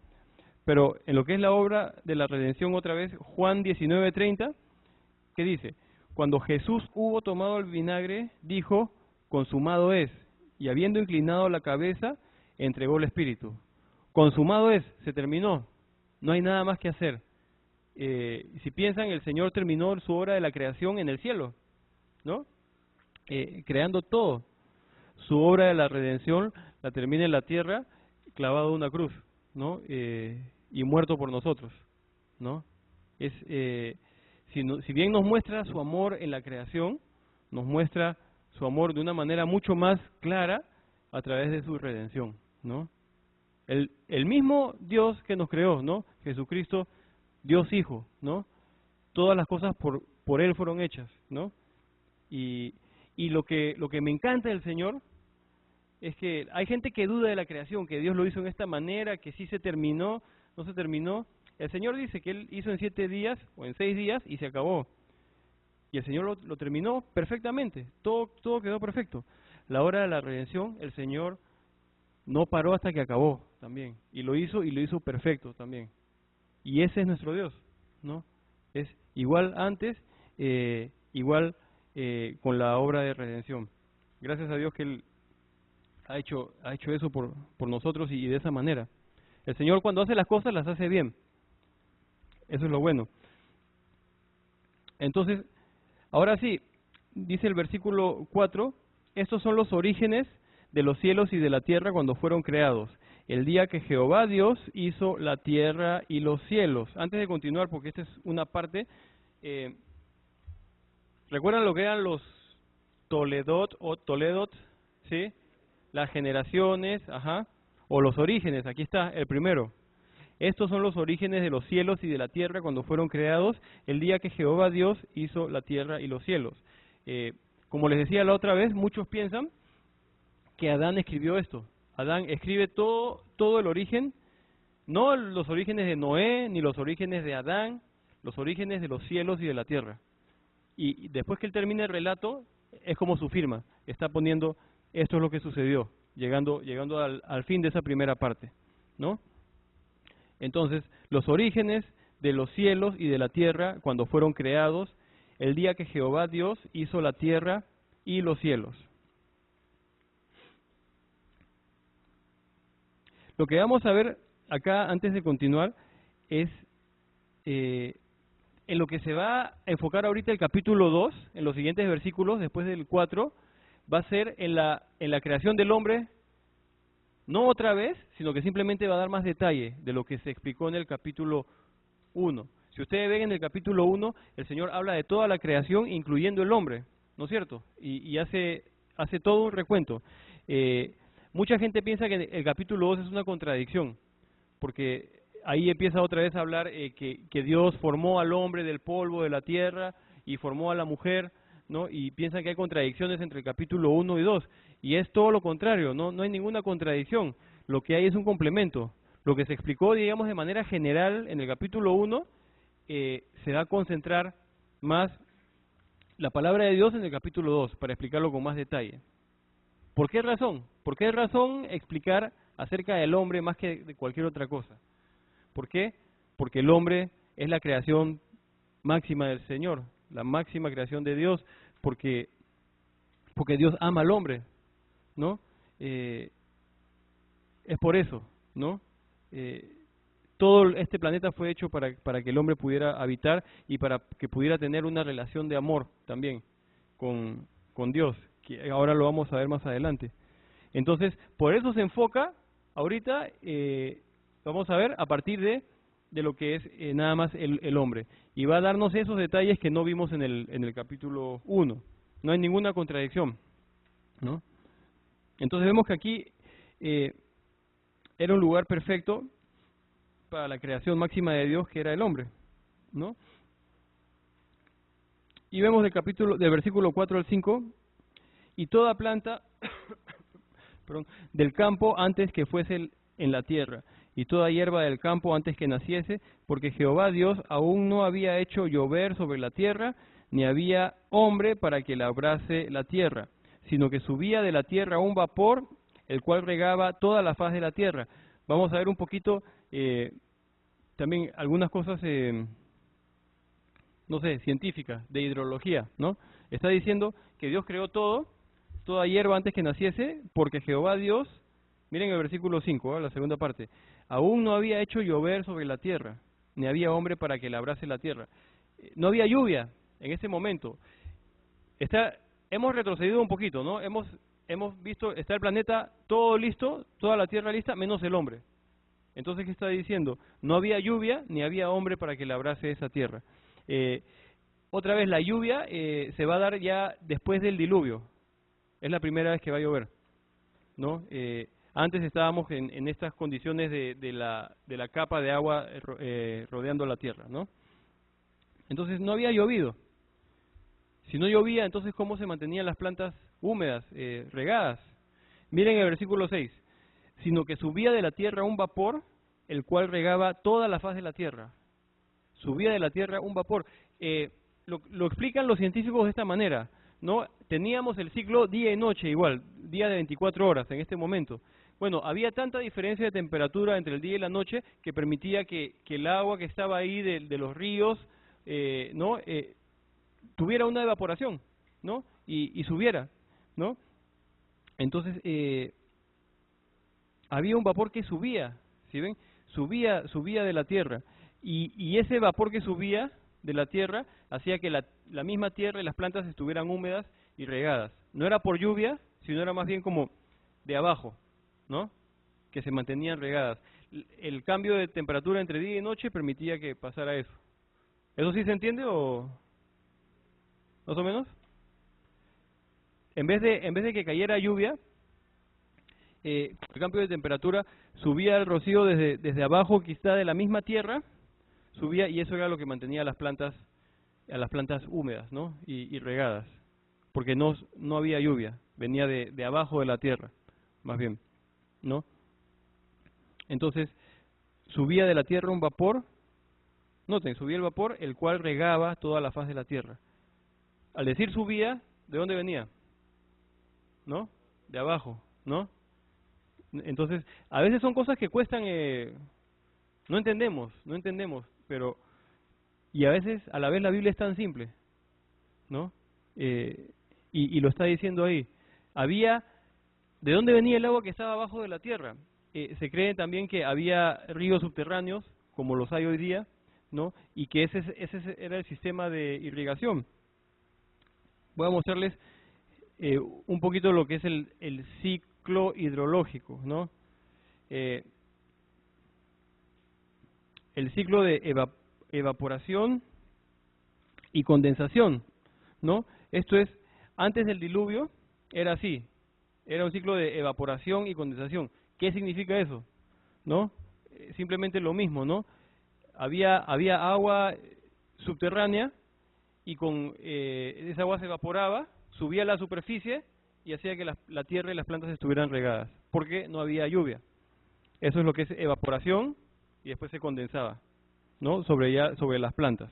[SPEAKER 1] Pero en lo que es la obra de la redención otra vez, Juan 19:30, ¿qué dice? Cuando Jesús hubo tomado el vinagre, dijo, consumado es, y habiendo inclinado la cabeza, entregó el Espíritu. Consumado es, se terminó, no hay nada más que hacer. Si piensan, el Señor terminó su obra de la creación en el cielo, ¿no? Creando todo. Su obra de la redención la termina en la tierra, clavado en una cruz, ¿no? Y muerto por nosotros, ¿no? Si bien nos muestra su amor en la creación, nos muestra su amor de una manera mucho más clara a través de su redención, ¿no? El mismo Dios que nos creó, ¿no? Jesucristo, Dios Hijo, ¿no? Todas las cosas por Él fueron hechas, ¿no? Y lo que me encanta del Señor es que hay gente que duda de la creación, que Dios lo hizo en esta manera, que sí se terminó, no se terminó. El Señor dice que Él hizo en 7 días o en 6 días y se acabó. Y el Señor lo terminó perfectamente, todo quedó perfecto. La hora de la redención, el Señor no paró hasta que acabó también. Y lo hizo perfecto también. Y ese es nuestro Dios, ¿no? Es igual antes, igual con la obra de redención. Gracias a Dios que Él ha hecho eso por nosotros y de esa manera. El Señor cuando hace las cosas las hace bien. Eso es lo bueno. Entonces, ahora sí, dice el versículo 4, estos son los orígenes de los cielos y de la tierra cuando fueron creados. El día que Jehová Dios hizo la tierra y los cielos. Antes de continuar, porque esta es una parte, ¿recuerdan lo que eran los Toledot, ¿sí? Las generaciones, o los orígenes, aquí está el primero. Estos son los orígenes de los cielos y de la tierra cuando fueron creados, el día que Jehová Dios hizo la tierra y los cielos. Como les decía la otra vez, muchos piensan que Adán escribió esto. Adán escribe todo el origen, no los orígenes de Noé, ni los orígenes de Adán, los orígenes de los cielos y de la tierra. Y después que él termina el relato, es como su firma, está poniendo, esto es lo que sucedió, llegando al fin de esa primera parte, ¿no? Entonces, los orígenes de los cielos y de la tierra cuando fueron creados, el día que Jehová Dios hizo la tierra y los cielos. Lo que vamos a ver acá, antes de continuar, es en lo que se va a enfocar ahorita el capítulo 2, en los siguientes versículos, después del 4, va a ser en la creación del hombre, no otra vez, sino que simplemente va a dar más detalle de lo que se explicó en el capítulo 1. Si ustedes ven en el capítulo 1, el Señor habla de toda la creación, incluyendo el hombre, ¿no es cierto? Y hace todo un recuento. Mucha gente piensa que el capítulo 2 es una contradicción, porque ahí empieza otra vez a hablar que Dios formó al hombre del polvo de la tierra y formó a la mujer, ¿no? Y piensan que hay contradicciones entre el capítulo 1 y 2, y es todo lo contrario, no hay ninguna contradicción, lo que hay es un complemento. Lo que se explicó, digamos, de manera general en el capítulo 1, se va a concentrar más la palabra de Dios en el capítulo 2, para explicarlo con más detalle. ¿Por qué razón? ¿Por qué razón explicar acerca del hombre más que de cualquier otra cosa? ¿Por qué? Porque el hombre es la creación máxima del Señor, la máxima creación de Dios, porque Dios ama al hombre, ¿no? Es por eso, ¿no? Todo este planeta fue hecho para que el hombre pudiera habitar y para que pudiera tener una relación de amor también con Dios, que ahora lo vamos a ver más adelante. Entonces, por eso se enfoca ahorita, vamos a ver, a partir de lo que es nada más el hombre. Y va a darnos esos detalles que no vimos en el capítulo 1. No hay ninguna contradicción, ¿no? Entonces vemos que aquí era un lugar perfecto para la creación máxima de Dios, que era el hombre, ¿no? Y vemos del versículo 4 al 5, y toda planta perdón, del campo antes que fuese en la tierra, y toda hierba del campo antes que naciese, porque Jehová Dios aún no había hecho llover sobre la tierra, ni había hombre para que labrase la tierra, sino que subía de la tierra un vapor, el cual regaba toda la faz de la tierra. Vamos a ver un poquito también algunas cosas, no sé, científicas, de hidrología, ¿no? Está diciendo que Dios creó toda hierba antes que naciese, porque Jehová Dios, miren el versículo 5, la segunda parte, aún no había hecho llover sobre la tierra, ni había hombre para que labrase la tierra. No había lluvia en ese momento. Hemos retrocedido un poquito, ¿no? Hemos visto, está el planeta todo listo, toda la tierra lista, menos el hombre. Entonces, ¿qué está diciendo? No había lluvia, ni había hombre para que labrase esa tierra. Otra vez, la lluvia se va a dar ya después del diluvio. Es la primera vez que va a llover, ¿no? Antes estábamos en estas condiciones de la capa de agua rodeando la tierra, ¿no? Entonces no había llovido. Si no llovía, entonces ¿cómo se mantenían las plantas húmedas, regadas? Miren el versículo 6. Sino que subía de la tierra un vapor, el cual regaba toda la faz de la tierra. Subía de la tierra un vapor. Lo explican los científicos de esta manera, ¿no? Teníamos el ciclo día y noche igual, día de 24 horas en este momento. Bueno, había tanta diferencia de temperatura entre el día y la noche que permitía que el agua que estaba ahí de los ríos, ¿no? Tuviera una evaporación, ¿no? Y subiera, ¿no? Entonces, había un vapor que subía, ¿sí ven? Subía de la tierra. Y ese vapor que subía de la tierra hacía que la misma tierra y las plantas estuvieran húmedas y regadas. No era por lluvia, sino era más bien como de abajo, ¿no? Que se mantenían regadas. El cambio de temperatura entre día y noche permitía que pasara eso. ¿Eso sí se entiende o más o menos? En vez de que cayera lluvia, el cambio de temperatura subía el rocío desde abajo, quizá de la misma tierra, subía, y eso era lo que mantenía a las plantas húmedas, ¿no? Y regadas, porque no había lluvia, venía de abajo de la tierra, más bien, ¿no? Entonces, subía de la tierra un vapor, noten, subía el vapor, el cual regaba toda la faz de la tierra. Al decir subía, ¿de dónde venía? ¿No? De abajo, ¿no? Entonces, a veces son cosas que cuestan, no entendemos, pero, y a veces a la vez la Biblia es tan simple, ¿no? Y lo está diciendo ahí. Había, ¿de dónde venía el agua que estaba abajo de la tierra? Se cree también que había ríos subterráneos, como los hay hoy día, ¿no? Y que ese era el sistema de irrigación. Voy a mostrarles un poquito lo que es el ciclo hidrológico, ¿no? Eh, el ciclo de evaporación y condensación, ¿no? Esto es, antes del diluvio era así, era un ciclo de evaporación y condensación. ¿Qué significa eso? ¿No? Simplemente lo mismo, ¿no? Había agua subterránea y con esa agua se evaporaba, subía a la superficie y hacía que la tierra y las plantas estuvieran regadas, porque no había lluvia. Eso es lo que es evaporación y después se condensaba, ¿no? Sobre las plantas.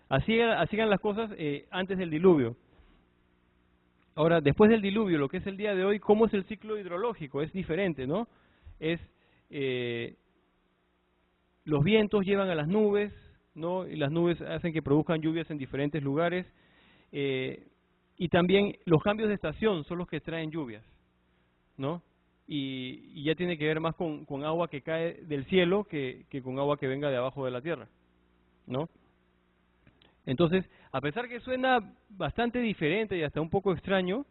[SPEAKER 1] Así eran las cosas antes del diluvio. Ahora, después del diluvio, lo que es el día de hoy, ¿cómo es el ciclo hidrológico? Es diferente, ¿no? Es, eh, los vientos llevan a las nubes, ¿no? Y las nubes hacen que produzcan lluvias en diferentes lugares. Y también los cambios de estación son los que traen lluvias, ¿no? Y ya tiene que ver más con agua que cae del cielo que con agua que venga de abajo de la tierra, ¿no? Entonces, a pesar que suena bastante diferente y hasta un poco extraño,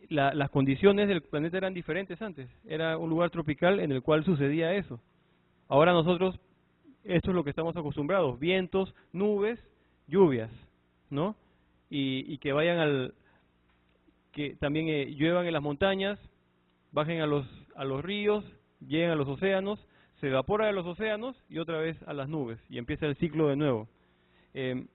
[SPEAKER 1] las condiciones del planeta eran diferentes antes. Era un lugar tropical en el cual sucedía eso. Ahora nosotros, esto es lo que estamos acostumbrados, vientos, nubes, lluvias, ¿no? Y que que también lluevan en las montañas, bajen a los ríos, lleguen a los océanos, se evapora de los océanos y otra vez a las nubes, y empieza el ciclo de nuevo. Eh,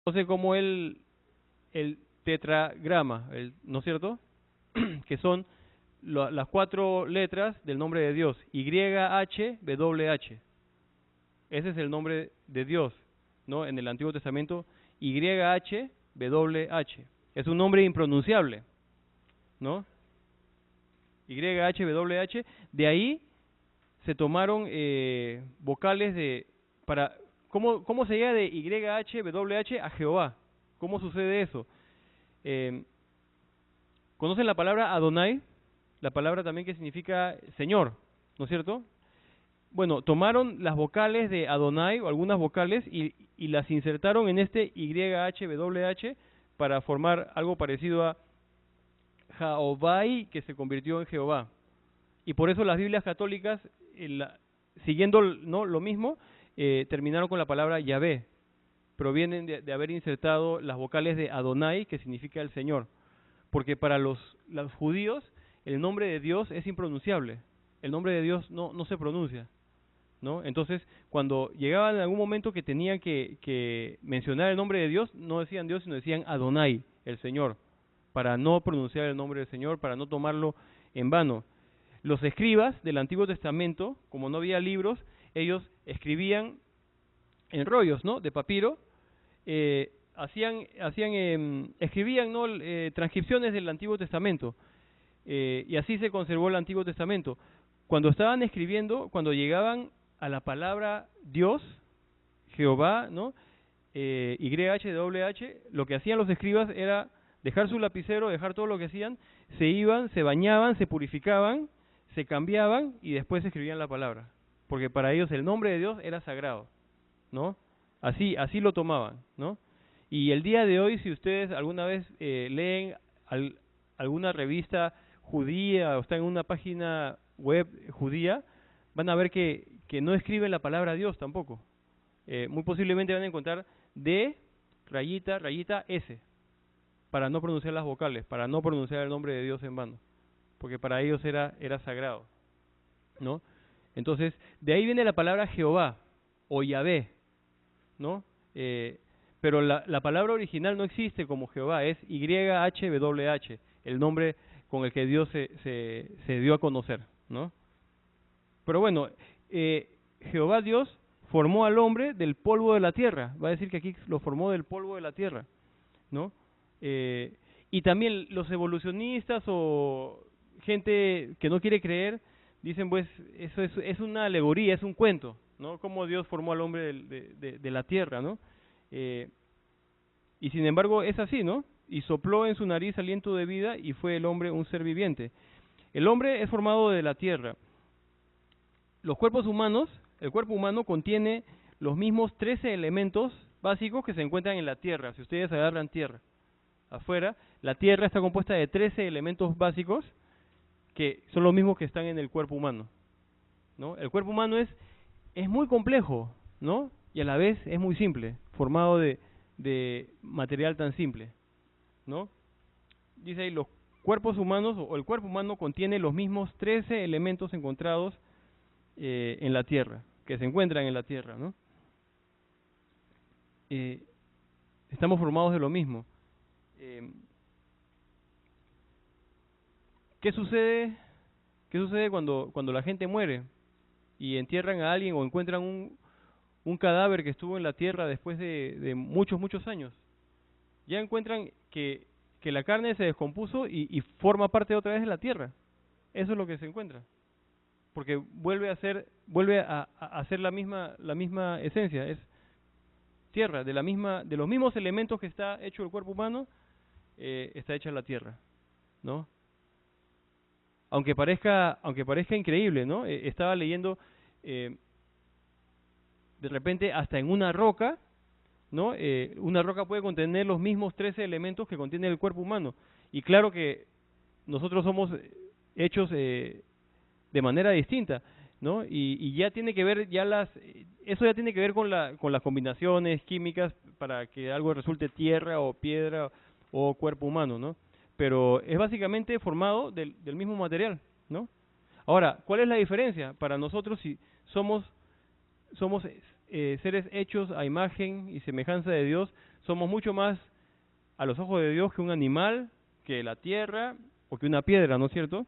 [SPEAKER 1] conoce como el tetragrama, ¿no es cierto? Que son las 4 letras del nombre de Dios, YHWH. Ese es el nombre de Dios, ¿no? En el Antiguo Testamento, YHWH. Es un nombre impronunciable, ¿no? YHWH. De ahí se tomaron vocales para... ¿Cómo se llega de YHWH a Jehová? ¿Cómo sucede eso? ¿Conocen la palabra Adonai? La palabra también que significa Señor, ¿no es cierto? Bueno, tomaron las vocales de Adonai, o algunas vocales, y las insertaron en este YHWH para formar algo parecido a Jahovai, que se convirtió en Jehová. Y por eso las Biblias católicas, siguiendo, ¿no?, lo mismo, terminaron con la palabra Yahvé. Provienen de haber insertado las vocales de Adonai, que significa el Señor. Porque para los judíos el nombre de Dios es impronunciable. El nombre de Dios no se pronuncia, ¿no? Entonces, cuando llegaban en algún momento que tenían que mencionar el nombre de Dios, no decían Dios, sino decían Adonai, el Señor, para no pronunciar el nombre del Señor, para no tomarlo en vano. Los escribas del Antiguo Testamento, como no había libros, ellos escribían en rollos, ¿no?, de papiro, escribían, ¿no?, transcripciones del Antiguo Testamento, y así se conservó el Antiguo Testamento. Cuando estaban escribiendo, cuando llegaban a la palabra Dios, Jehová, ¿no?, YHWH, lo que hacían los escribas era dejar su lapicero, dejar todo lo que hacían, se iban, se bañaban, se purificaban, se cambiaban y después escribían la palabra, porque para ellos el nombre de Dios era sagrado, ¿no? Así lo tomaban, ¿no? Y el día de hoy, si ustedes alguna vez leen alguna revista judía o están en una página web judía, van a ver que no escriben la palabra Dios tampoco. Muy posiblemente van a encontrar D, rayita, rayita, S, para no pronunciar las vocales, para no pronunciar el nombre de Dios en vano, porque para ellos era sagrado, ¿no? Entonces, de ahí viene la palabra Jehová o Yahvé, ¿no? Pero la palabra original no existe como Jehová, es YHWH, el nombre con el que Dios se dio a conocer, ¿no? Pero bueno, Jehová Dios formó al hombre del polvo de la tierra, va a decir que aquí lo formó del polvo de la tierra, ¿no? Y también los evolucionistas o gente que no quiere creer, dicen pues eso es una alegoría, es un cuento, ¿no? Cómo Dios formó al hombre de la tierra, ¿no? Y sin embargo es así, ¿no? Y sopló en su nariz aliento de vida y fue el hombre un ser viviente. El hombre es formado de la tierra. Los cuerpos humanos, el cuerpo humano contiene los mismos 13 elementos básicos que se encuentran en la tierra. Si ustedes agarran tierra afuera, la tierra está compuesta de 13 elementos básicos que son los mismos que están en el cuerpo humano, ¿no? El cuerpo humano es muy complejo, ¿no? Y a la vez es muy simple, formado de material tan simple, ¿no? Dice ahí, los cuerpos humanos o el cuerpo humano contiene los mismos 13 elementos encontrados en la tierra, que se encuentran en la tierra, ¿no? Estamos formados de lo mismo. ¿Qué sucede cuando la gente muere y entierran a alguien o encuentran un cadáver que estuvo en la tierra después de muchos años? Ya encuentran que la carne se descompuso y forma parte otra vez de la tierra. Eso es lo que se encuentra, porque vuelve a ser la misma esencia, es tierra, de los mismos elementos que está hecho el cuerpo humano, está hecha la tierra, ¿no? Aunque parezca increíble, ¿no? Estaba leyendo, de repente hasta en una roca, ¿no? Una roca puede contener los mismos 13 elementos que contiene el cuerpo humano. Y claro que nosotros somos hechos de manera distinta, ¿no? Y ya tiene que ver, eso ya tiene que ver con las combinaciones químicas para que algo resulte tierra o piedra o cuerpo humano, ¿no? Pero es básicamente formado del mismo material, ¿no? Ahora, ¿cuál es la diferencia? Para nosotros, si somos seres hechos a imagen y semejanza de Dios, Somos mucho más a los ojos de Dios que un animal, que la tierra o que una piedra, ¿no es cierto?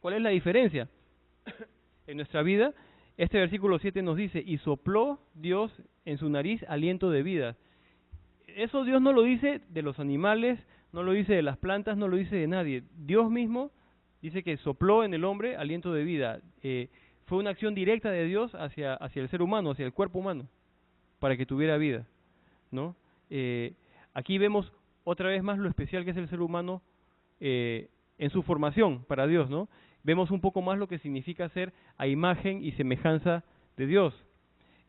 [SPEAKER 1] ¿Cuál es la diferencia? En nuestra vida, este versículo 7 nos dice, y sopló Dios en su nariz aliento de vida. Eso Dios no lo dice de los animales, no lo dice de las plantas, no lo dice de nadie. Dios mismo dice que sopló en el hombre aliento de vida. Fue una acción directa de Dios hacia el ser humano, hacia el cuerpo humano, para que tuviera vida, ¿no? Aquí vemos otra vez más lo especial que es el ser humano en su formación para Dios, ¿no? Vemos un poco más lo que significa ser a imagen y semejanza de Dios.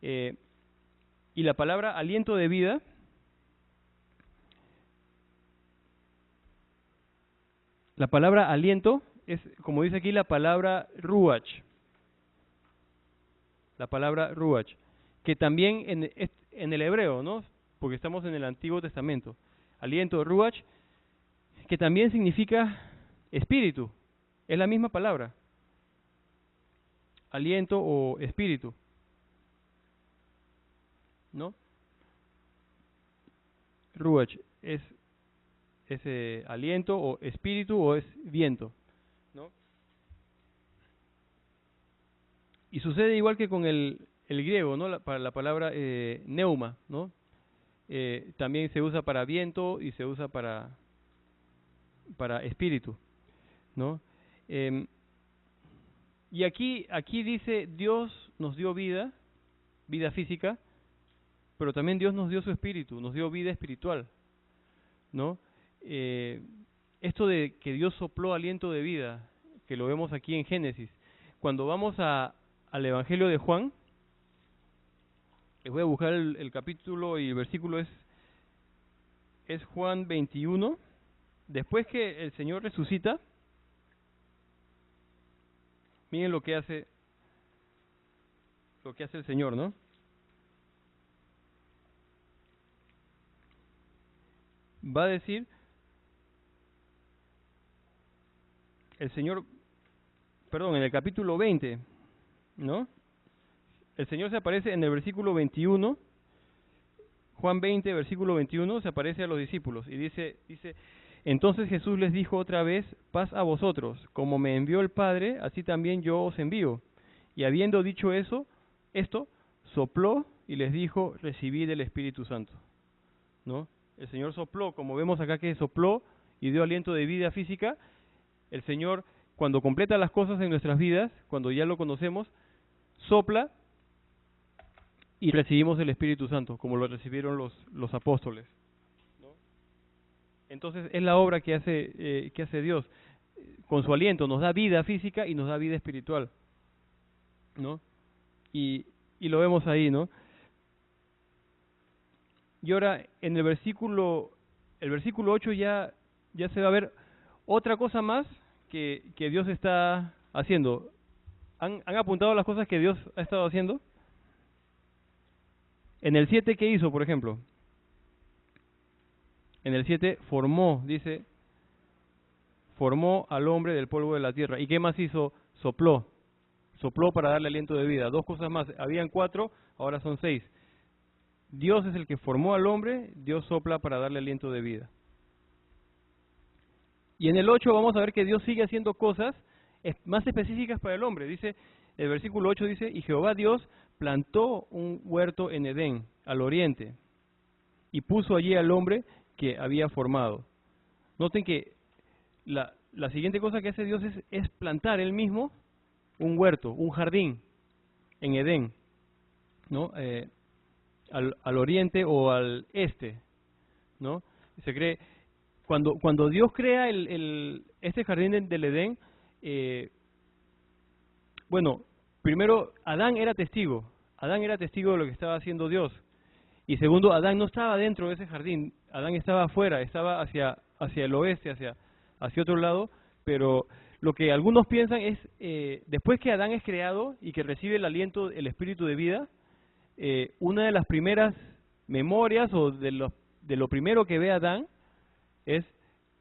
[SPEAKER 1] Y la palabra aliento de vida la palabra aliento es, como dice aquí, la palabra ruach. La palabra ruach, que también en el hebreo, ¿no? Porque estamos en el Antiguo Testamento. Aliento, ruach, que también significa espíritu. Es la misma palabra. Aliento o espíritu, ¿no? Ruach es aliento o espíritu o es viento, ¿no? Y sucede igual que con el griego, ¿no? Para la palabra neuma, ¿no? También se usa para viento y se usa para espíritu, ¿no? Y aquí dice, Dios nos dio vida física, pero también Dios nos dio su espíritu, nos dio vida espiritual, ¿no? Esto de que Dios sopló aliento de vida, que lo vemos aquí en Génesis. Cuando vamos al Evangelio de Juan, les voy a buscar el capítulo y el versículo es Juan 21. Después que el Señor resucita, miren lo que hace el Señor, ¿no? Va a decir el Señor, perdón, en el capítulo 20, ¿no? El Señor se aparece en el versículo 21, Juan 20, versículo 21, se aparece a los discípulos y dice, entonces Jesús les dijo otra vez, paz a vosotros, como me envió el Padre, así también yo os envío. Y habiendo dicho esto, sopló y les dijo, recibid el Espíritu Santo, ¿no? El Señor sopló, como vemos acá que sopló y dio aliento de vida física. El Señor, cuando completa las cosas en nuestras vidas, cuando ya lo conocemos, sopla y recibimos el Espíritu Santo, como lo recibieron los apóstoles, ¿no? Entonces es la obra que hace Dios. Con su aliento nos da vida física y nos da vida espiritual, ¿no? Y lo vemos ahí, ¿no? Y ahora en el versículo 8 ya se va a ver otra cosa más que Dios está haciendo. ¿Han apuntado las cosas que Dios ha estado haciendo? En el 7, ¿qué hizo, por ejemplo? En el 7 formó, dice, formó al hombre del polvo de la tierra. ¿Y qué más hizo? Sopló para darle aliento de vida. Dos cosas más, habían 4, ahora son 6. Dios es el que formó al hombre, Dios sopla para darle aliento de vida. Y en el 8 vamos a ver que Dios sigue haciendo cosas más específicas para el hombre. Dice, el versículo 8 dice, y Jehová Dios plantó un huerto en Edén, al oriente, y puso allí al hombre que había formado. Noten que la siguiente cosa que hace Dios es plantar él mismo un huerto, un jardín en Edén, ¿no? Al oriente o al este, ¿no? Se cree, cuando Dios crea este jardín del Edén, bueno, primero Adán era testigo de lo que estaba haciendo Dios, y segundo, Adán no estaba dentro de ese jardín, Adán estaba afuera, estaba hacia el oeste, hacia otro lado, pero lo que algunos piensan es, después que Adán es creado y que recibe el aliento, el espíritu de vida, una de las primeras memorias o de lo primero que ve Adán es,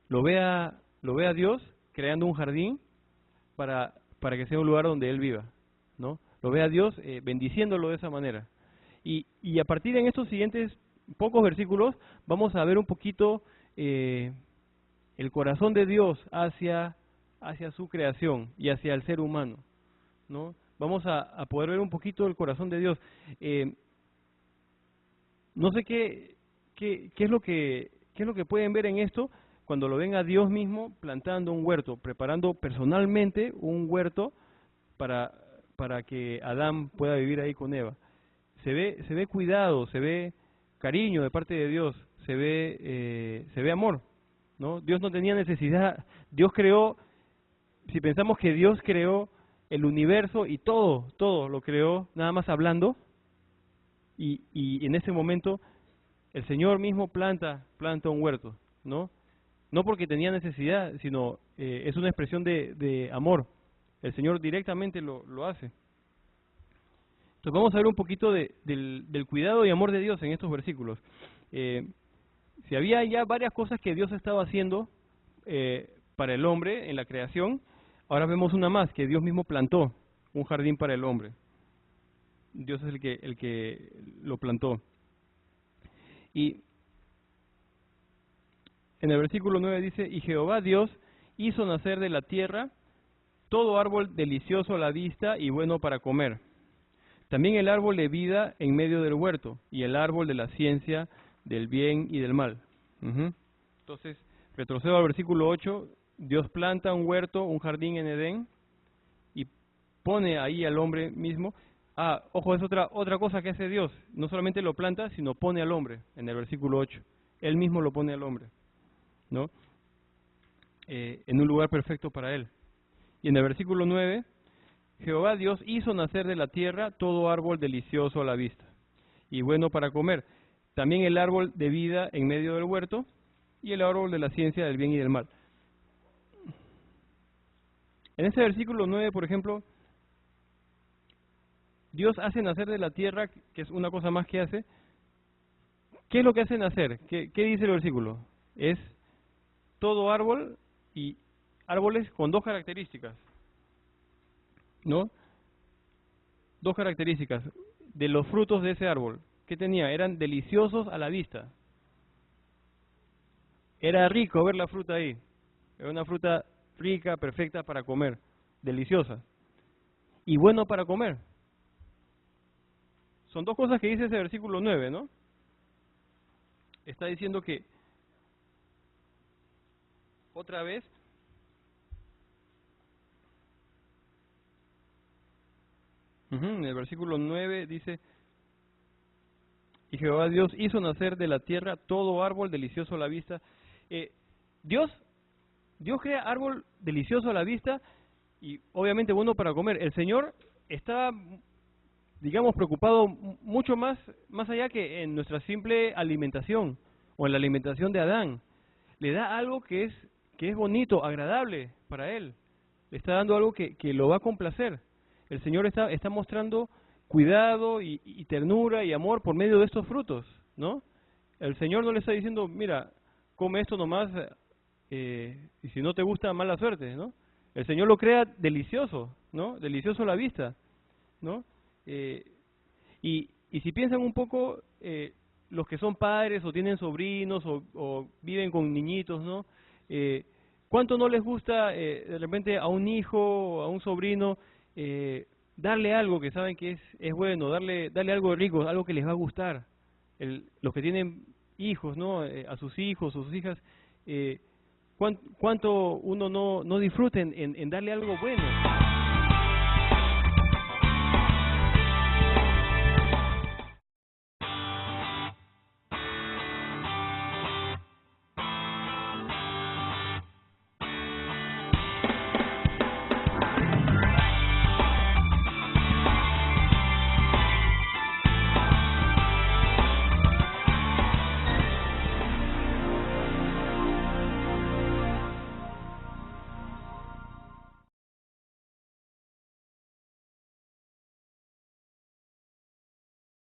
[SPEAKER 1] lo ve a Dios creando un jardín para que sea un lugar donde él viva, ¿no? Lo ve a Dios bendiciéndolo de esa manera. Y a partir de estos siguientes pocos versículos, vamos a ver un poquito el corazón de Dios hacia su creación y hacia el ser humano, ¿no? Vamos a poder ver un poquito el corazón de Dios. No sé qué es lo que pueden ver en esto cuando lo ven a Dios mismo plantando un huerto, preparando personalmente un huerto para que Adán pueda vivir ahí con Eva. Se ve cuidado, se ve cariño de parte de Dios, se ve amor, ¿no? Dios no tenía necesidad. Dios creó, si pensamos que Dios creó el universo y todo lo creó nada más hablando, y en ese momento el Señor mismo planta un huerto, ¿no? No porque tenía necesidad, sino es una expresión de amor. El Señor directamente lo hace. Entonces vamos a ver un poquito del cuidado y amor de Dios en estos versículos. Si había ya varias cosas que Dios estaba haciendo para el hombre en la creación, ahora vemos una más, que Dios mismo plantó un jardín para el hombre. Dios es el que lo plantó. Y en el versículo 9 dice, y Jehová Dios hizo nacer de la tierra todo árbol delicioso a la vista y bueno para comer. También el árbol de vida en medio del huerto, y el árbol de la ciencia del bien y del mal. Entonces, retrocedo al versículo 8, Dios planta un huerto, un jardín en Edén, y pone ahí al hombre mismo. Ojo, es otra cosa que hace Dios, no solamente lo planta, sino pone al hombre, en el versículo 8. Él mismo lo pone al hombre, ¿no? En un lugar perfecto para él. Y en el versículo 9, Jehová Dios hizo nacer de la tierra todo árbol delicioso a la vista y bueno para comer, también el árbol de vida en medio del huerto y el árbol de la ciencia del bien y del mal. En este versículo 9, por ejemplo, Dios hace nacer de la tierra, que es una cosa más que hace. ¿Qué es lo que hace nacer? ¿Qué dice el versículo? Es todo árbol y árboles con dos características, ¿no? Dos características de los frutos de ese árbol. ¿Qué tenía? Eran deliciosos a la vista. Era rico ver la fruta ahí. Era una fruta rica, perfecta para comer, deliciosa. Y bueno para comer. Son dos cosas que dice ese versículo 9, ¿no? Está diciendo que, otra vez, en el versículo 9 dice, y Jehová Dios hizo nacer de la tierra todo árbol delicioso a la vista. Dios crea árbol delicioso a la vista y obviamente bueno para comer. El Señor está, digamos, preocupado mucho más allá que en nuestra simple alimentación o en la alimentación de Adán. Le da algo que es bonito, agradable para él. Le está dando algo que lo va a complacer. El Señor está mostrando cuidado y ternura y amor por medio de estos frutos, ¿no? El Señor no le está diciendo, mira, come esto nomás y si no te gusta, mala suerte, ¿no? El Señor lo crea delicioso, ¿no? Delicioso a la vista, ¿no? Y si piensan un poco, los que son padres o tienen sobrinos o viven con niñitos, ¿no? ¿Cuánto no les gusta de repente a un hijo o a un sobrino darle algo que saben que es bueno, darle algo rico, algo que les va a gustar? Los que tienen hijos, ¿no? A sus hijos o sus hijas, ¿cuánto uno no disfruta en darle algo bueno?